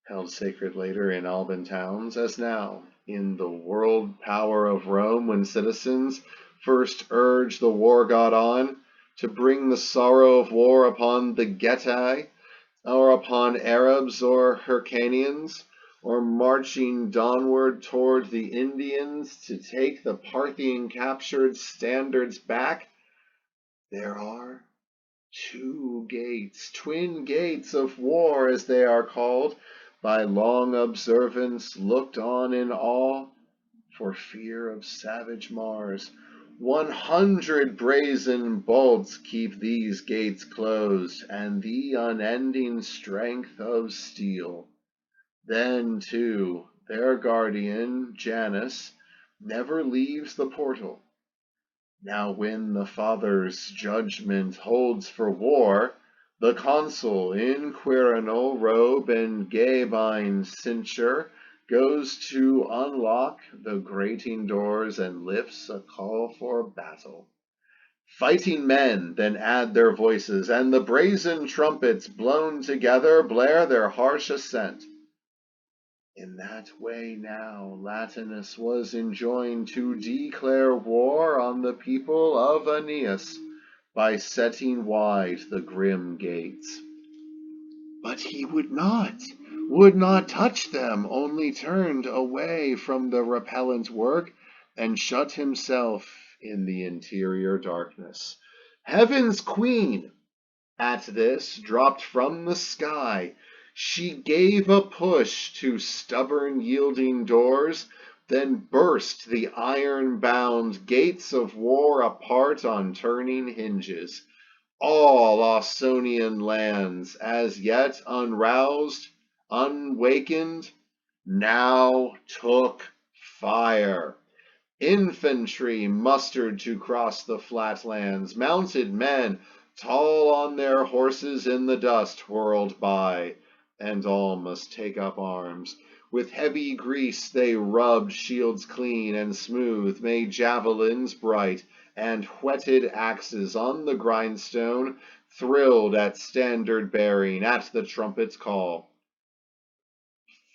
held sacred later in Alban towns, as now in the world power of Rome, when citizens first urged the war god on, to bring the sorrow of war upon the Getae, or upon Arabs or Hyrcanians, or marching dawnward toward the Indians to take the Parthian captured standards back. There are two gates, twin gates of war as they are called, by long observance looked on in awe, for fear of savage Mars. 100 brazen bolts keep these gates closed, and the unending strength of steel. Then, too, their guardian, Janus, never leaves the portal. Now when the Father's judgment holds for war, the consul in quirinal robe and Gabine cincture goes to unlock the grating doors and lifts a call for battle. Fighting men then add their voices, and the brazen trumpets blown together blare their harsh assent. In that way now Latinus was enjoined to declare war on the people of Aeneas by setting wide the grim gates. But he would not touch them, only turned away from the repellent work and shut himself in the interior darkness. Heaven's queen, at this, dropped from the sky. She gave a push to stubborn yielding doors, then burst the iron-bound gates of war apart on turning hinges. All Ausonian lands, as yet unroused, unwakened, now took fire. Infantry mustered to cross the flatlands, mounted men, tall on their horses in the dust, whirled by, and all must take up arms. With heavy grease they rubbed shields clean and smooth, made javelins bright, and whetted axes on the grindstone, thrilled at standard bearing, at the trumpet's call.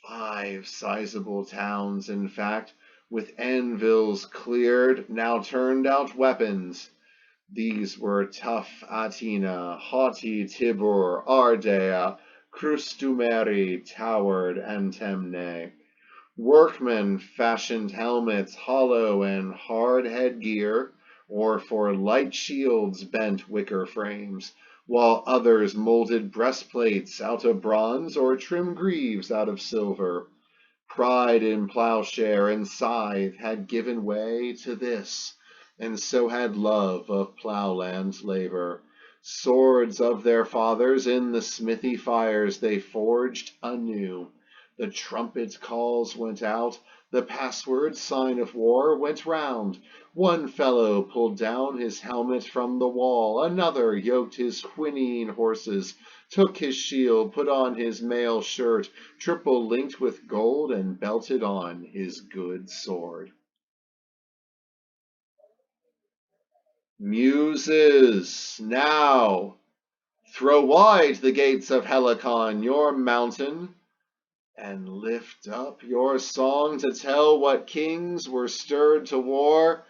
5 sizable towns, in fact, with anvils cleared, now turned out weapons. These were tough Atina, haughty Tibur, Ardea, Crustumeri, towered Antemne. Workmen fashioned helmets, hollow and hard headgear, or for light shields bent wicker frames, while others molded breastplates out of bronze or trim greaves out of silver. Pride in plowshare and scythe had given way to this, and so had love of plowland's labor. Swords of their fathers in the smithy fires they forged anew. The trumpet calls went out, the password sign of war went round. One fellow pulled down his helmet from the wall, another yoked his whinnying horses, took his shield, put on his mail shirt, triple linked with gold, and belted on his good sword. Muses, now throw wide the gates of Helicon, your mountain, and lift up your song to tell what kings were stirred to war,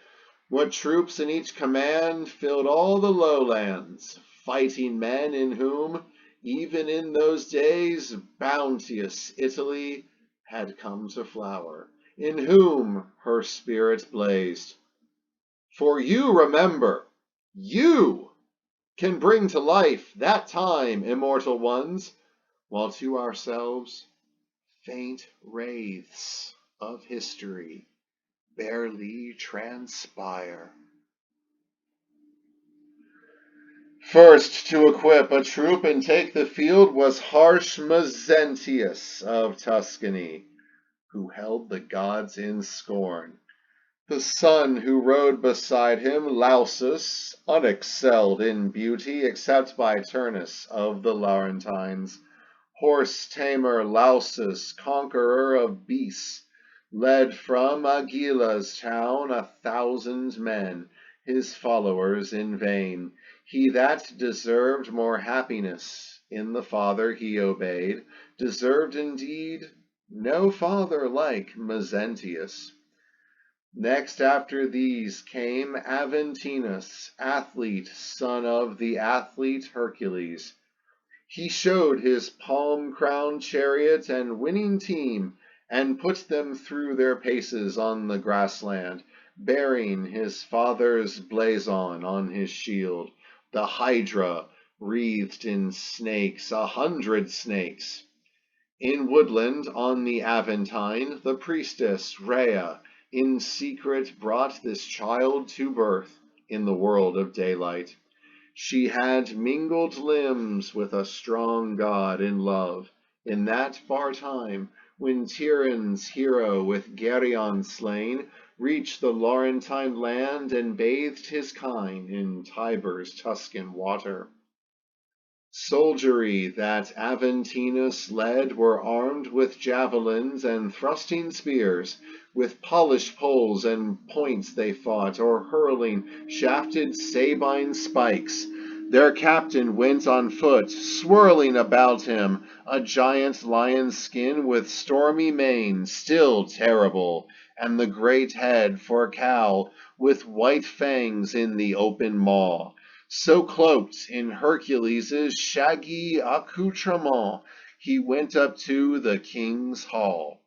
what troops in each command filled all the lowlands, fighting men in whom Even in those days, bounteous Italy had come to flower, in whom her spirit blazed. For you remember, you can bring to life that time, immortal ones, while to ourselves faint wraiths of history barely transpire. First to equip a troop and take the field was harsh Mezentius of Tuscany, who held the gods in scorn. The son who rode beside him, Lausus, unexcelled in beauty except by Turnus of the Laurentines. Horse-tamer Lausus, conqueror of beasts, led from Agila's town 1,000 men, his followers in vain. He that deserved more happiness in the father he obeyed, deserved indeed no father like Mezentius. Next after these came Aventinus, athlete, son of the athlete Hercules. He showed his palm-crowned chariot and winning team, and put them through their paces on the grassland, bearing his father's blazon on his shield, the hydra wreathed in snakes, 100 snakes. In woodland on the Aventine, the priestess Rhea in secret brought this child to birth in the world of daylight. She had mingled limbs with a strong god in love, in that far time when Tyrann's hero with Geryon slain reached the Laurentine land and bathed his kine in Tiber's Tuscan water. Soldiery that Aventinus led were armed with javelins and thrusting spears, with polished poles and points they fought, or hurling shafted Sabine spikes. Their captain went on foot, swirling about him a giant lion's skin with stormy mane, still terrible, and the great head for cowl, with white fangs in the open maw. So cloaked in Hercules' shaggy accoutrement, he went up to the king's hall.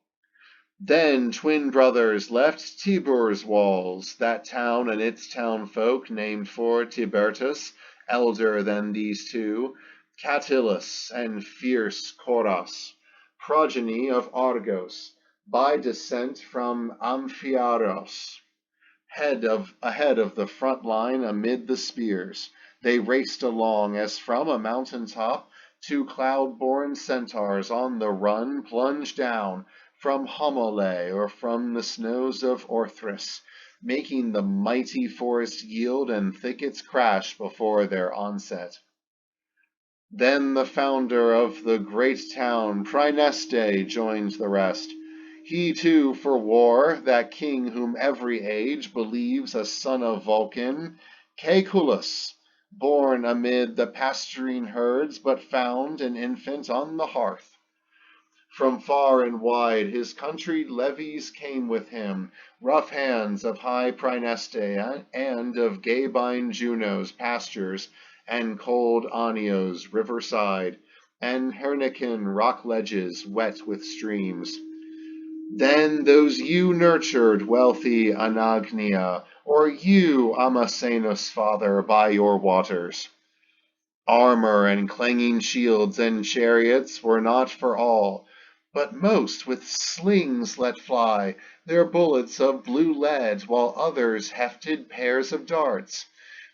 Then twin brothers left Tibur's walls, that town and its townfolk named for Tibertus, elder than these two, Catillus and fierce Coras, progeny of Argos, by descent from Amphiaraos. Ahead of the front line amid the spears, they raced along as from a mountain top 2 cloud-born centaurs on the run plunged down from Homolae or from the snows of Orthrus, making the mighty forest yield and thickets crash before their onset. Then the founder of the great town, Praeneste, joined the rest. He too for war, that king whom every age believes a son of Vulcan, Caeculus, born amid the pasturing herds, but found an infant on the hearth. From far and wide his country levies came with him, rough hands of high Praeneste and of Gabine Juno's pastures, and cold Anio's riverside, and Hernican rock ledges wet with streams. Then those you nurtured, wealthy Anagnia, or you, Amasenus' father, by your waters. Armor and clanging shields and chariots were not for all, but most with slings let fly their bullets of blue lead, while others hefted pairs of darts.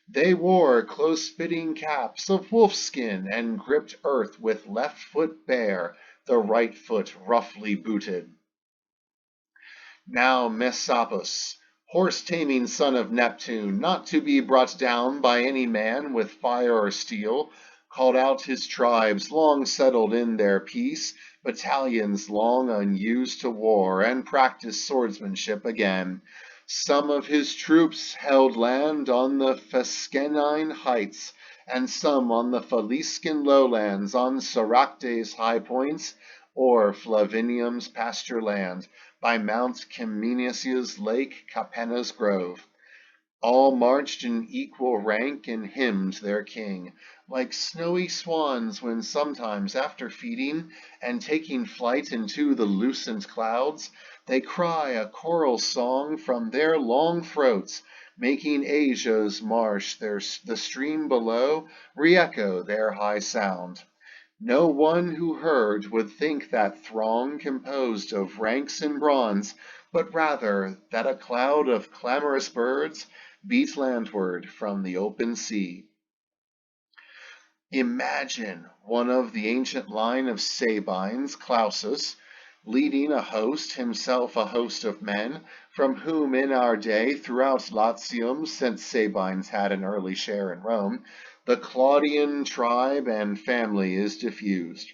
They wore close-fitting caps of wolfskin and gripped earth with left foot bare, the right foot roughly booted. Now Messapus, horse-taming son of Neptune, not to be brought down by any man with fire or steel, called out his tribes, long settled in their peace, battalions long unused to war, and practiced swordsmanship again. Some of his troops held land on the Fescennine heights, and some on the Faliscan lowlands, on Soracte's high points, or Flavinium's pasture land, by Mount Camenius's lake, Capenna's grove. All marched in equal rank and hymned their king, like snowy swans when sometimes after feeding and taking flight into the lucent clouds, they cry a choral song from their long throats, making Asia's marsh the stream below re-echo their high sound. No one who heard would think that throng composed of ranks in bronze, but rather that a cloud of clamorous birds beat landward from the open sea. Imagine one of the ancient line of Sabines, Clausus, leading a host, himself a host of men, from whom in our day, throughout Latium, since Sabines had an early share in Rome, the Claudian tribe and family is diffused.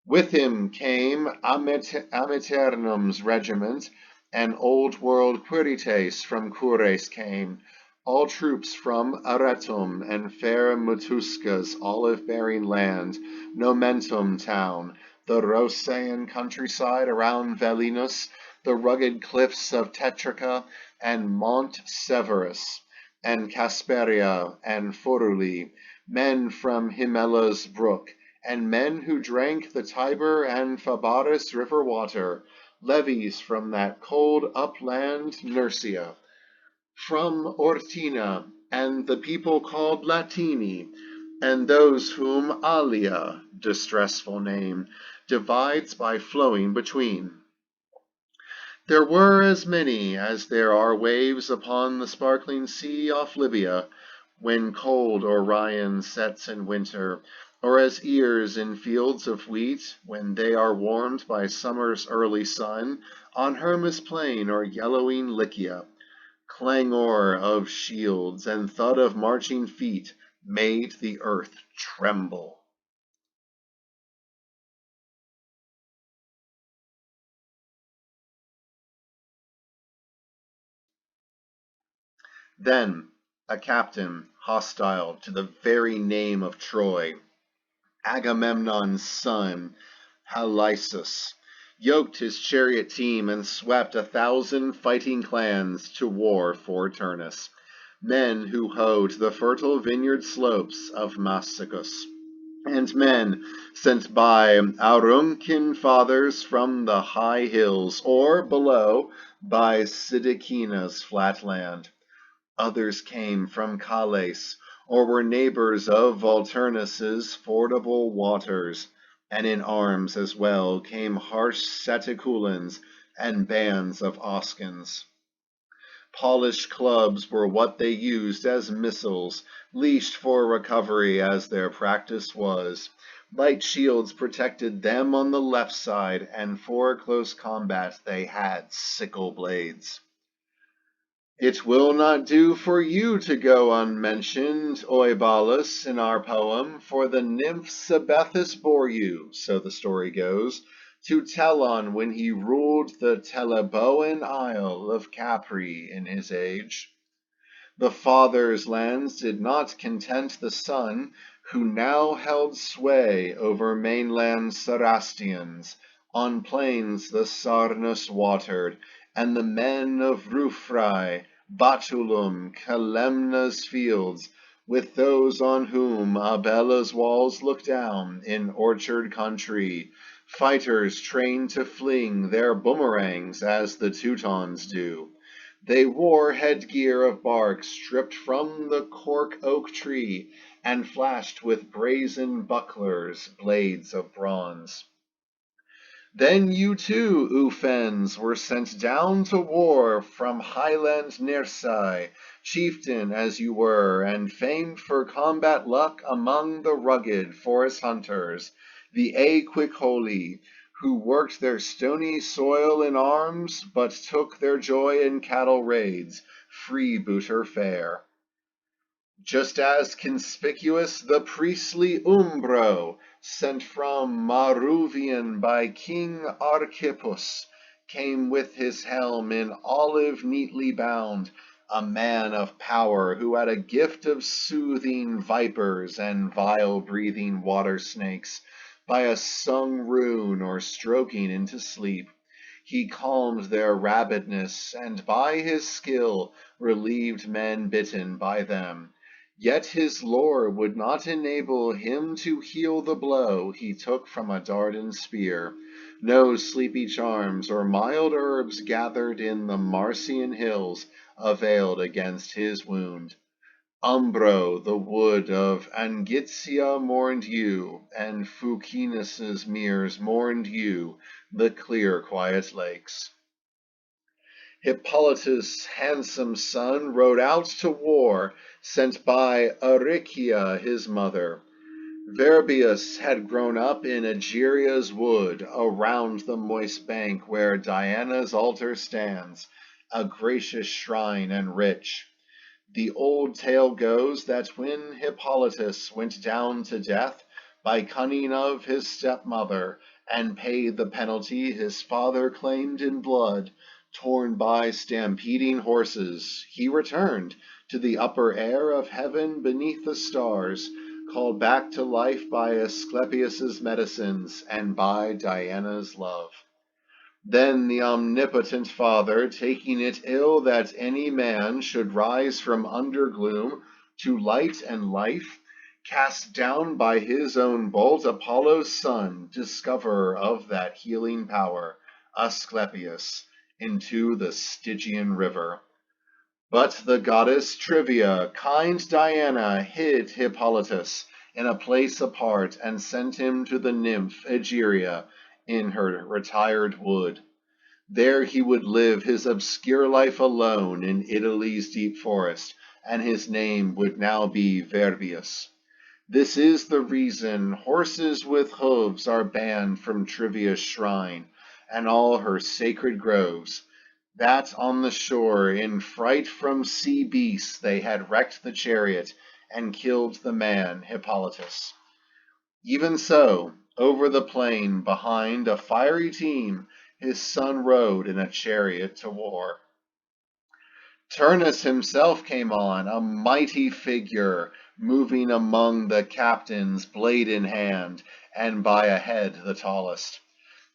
With him came Amiternum's regiment, and old world Quirites from Cures came, all troops from Aretum and fair Mutusca's olive-bearing land, Nomentum town, the Rhocean countryside around Velinus, the rugged cliffs of Tetrica and Mont Severus, and Casperia and Foruli, men from Himela's brook, and men who drank the Tiber and Fabaris river water, levies from that cold upland Nursia, from Ortina, and the people called Latini, and those whom Alia, distressful name, divides by flowing between. There were as many as there are waves upon the sparkling sea off Libya, when cold Orion sets in winter, or as ears in fields of wheat, when they are warmed by summer's early sun, on Hermus plain or yellowing Lycia. Clangor of shields and thud of marching feet made the earth tremble. Then a captain, hostile to the very name of Troy, Agamemnon's son, Halisus, yoked his chariot team and swept 1,000 fighting clans to war for Turnus, men who hoed the fertile vineyard slopes of Massicus, and men sent by Auruncan fathers from the high hills, or below, by Sidicina's flat land. Others came from Calais, or were neighbors of Vulturnus's fordable waters, and in arms as well came harsh Saticulans and bands of Oscans. Polished clubs were what they used as missiles, leashed for recovery as their practice was. Light shields protected them on the left side, and for close combat they had sickle blades. It will not do for you to go unmentioned, Oebalus, in our poem, for the nymph Sebethis bore you, so the story goes, to Telon when he ruled the Teleboan isle of Capri in his age. The father's lands did not content the son, who now held sway over mainland Serastians, on plains the Sarnus watered, and the men of Rufrai, Batulum, Calemna's fields, with those on whom Abella's walls look down in orchard country, fighters trained to fling their boomerangs as the Teutons do. They wore headgear of bark stripped from the cork oak tree, and flashed with brazen bucklers, blades of bronze. Then you too, Ufens, were sent down to war from highland Nersai, chieftain as you were, and famed for combat luck among the rugged forest hunters, the Aequicoli, who worked their stony soil in arms, but took their joy in cattle raids, freebooter fare. Just as conspicuous the priestly Umbro, sent from Maruvian by King Archippus, came with his helm in olive neatly bound, a man of power who had a gift of soothing vipers and vile-breathing water snakes, by a sung rune or stroking into sleep. He calmed their rabidness, and by his skill relieved men bitten by them. Yet his lore would not enable him to heal the blow he took from a Dardan spear. No sleepy charms or mild herbs gathered in the Marsian hills availed against his wound. Umbro, the wood of Angitia, mourned you, and Fucinus's meres mourned you, the clear, quiet lakes. Hippolytus' handsome son rode out to war, sent by Aricia his mother. Verbius had grown up in Egeria's wood, around the moist bank where Diana's altar stands, a gracious shrine and rich. The old tale goes that when Hippolytus went down to death by cunning of his stepmother, and paid the penalty his father claimed in blood, torn by stampeding horses, he returned to the upper air of heaven beneath the stars, called back to life by Asclepius's medicines and by Diana's love. Then the omnipotent Father, taking it ill that any man should rise from under gloom to light and life, cast down by his own bolt Apollo's son, discoverer of that healing power, Asclepius, into the Stygian river. But the goddess Trivia, kind Diana, hid Hippolytus in a place apart and sent him to the nymph Egeria in her retired wood. There he would live his obscure life alone in Italy's deep forest, and his name would now be Verbius. This is the reason horses with hooves are banned from Trivia's shrine, and all her sacred groves, that on the shore, in fright from sea beasts, they had wrecked the chariot and killed the man Hippolytus. Even so, over the plain behind a fiery team, his son rode in a chariot to war. Turnus himself came on, a mighty figure, moving among the captains, blade in hand, and by a head the tallest.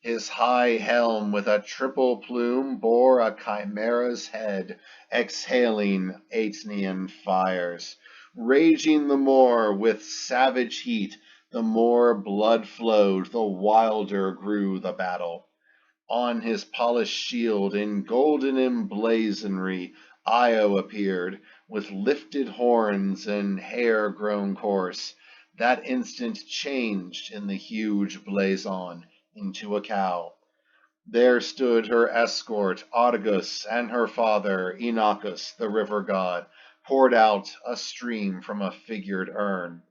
His high helm with a triple plume bore a chimera's head, exhaling Aetnian fires. Raging the more with savage heat, the more blood flowed, the wilder grew the battle. On his polished shield in golden emblazonry Io appeared, with lifted horns and hair grown coarse, that instant changed in the huge blazon into a cow. There stood her escort Argus, and her father Inachus, the river god, poured out a stream from a figured urn.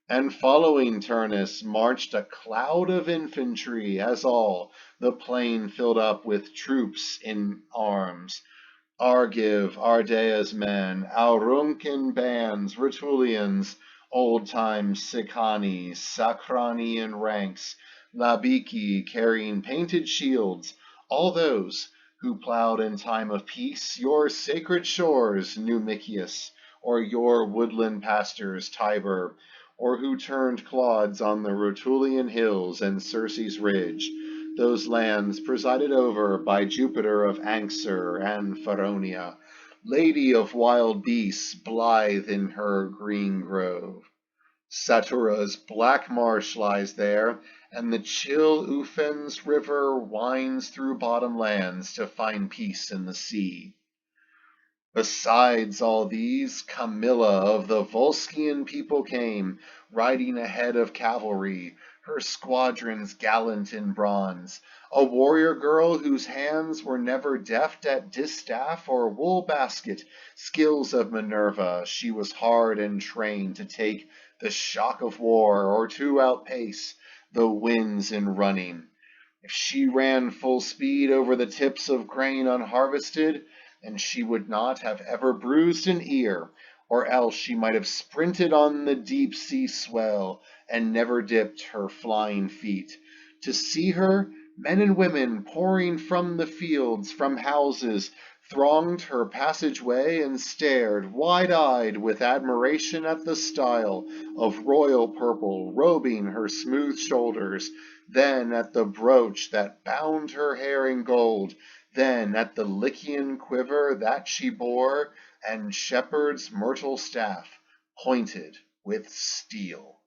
And following Turnus marched a cloud of infantry, as all the plain filled up with troops in arms. Argive, Ardea's men, Auruncan bands, Rutulians, old-time Sicani, Sacranian ranks, Labici carrying painted shields, all those who plowed in time of peace your sacred shores, Numicius, or your woodland pastures, Tiber, or who turned clods on the Rutulian hills and Circe's ridge, those lands presided over by Jupiter of Anxur and Feronia, lady of wild beasts, blithe in her green grove. Satura's black marsh lies there, and the chill Ufens river winds through bottom lands to find peace in the sea. Besides all these, Camilla of the Volscian people came, riding ahead of cavalry, her squadrons gallant in bronze, a warrior girl whose hands were never deft at distaff or wool basket, skills of Minerva, she was hard and trained to take the shock of war or to outpace the winds in running. If she ran full speed over the tips of grain unharvested, and she would not have ever bruised an ear, or else she might have sprinted on the deep sea swell and never dipped her flying feet. To see her, men and women pouring from the fields, from houses, thronged her passageway and stared wide-eyed with admiration at the style of royal purple robing her smooth shoulders, then at the brooch that bound her hair in gold, then at the Lycian quiver that she bore, and shepherd's myrtle staff, pointed with steel.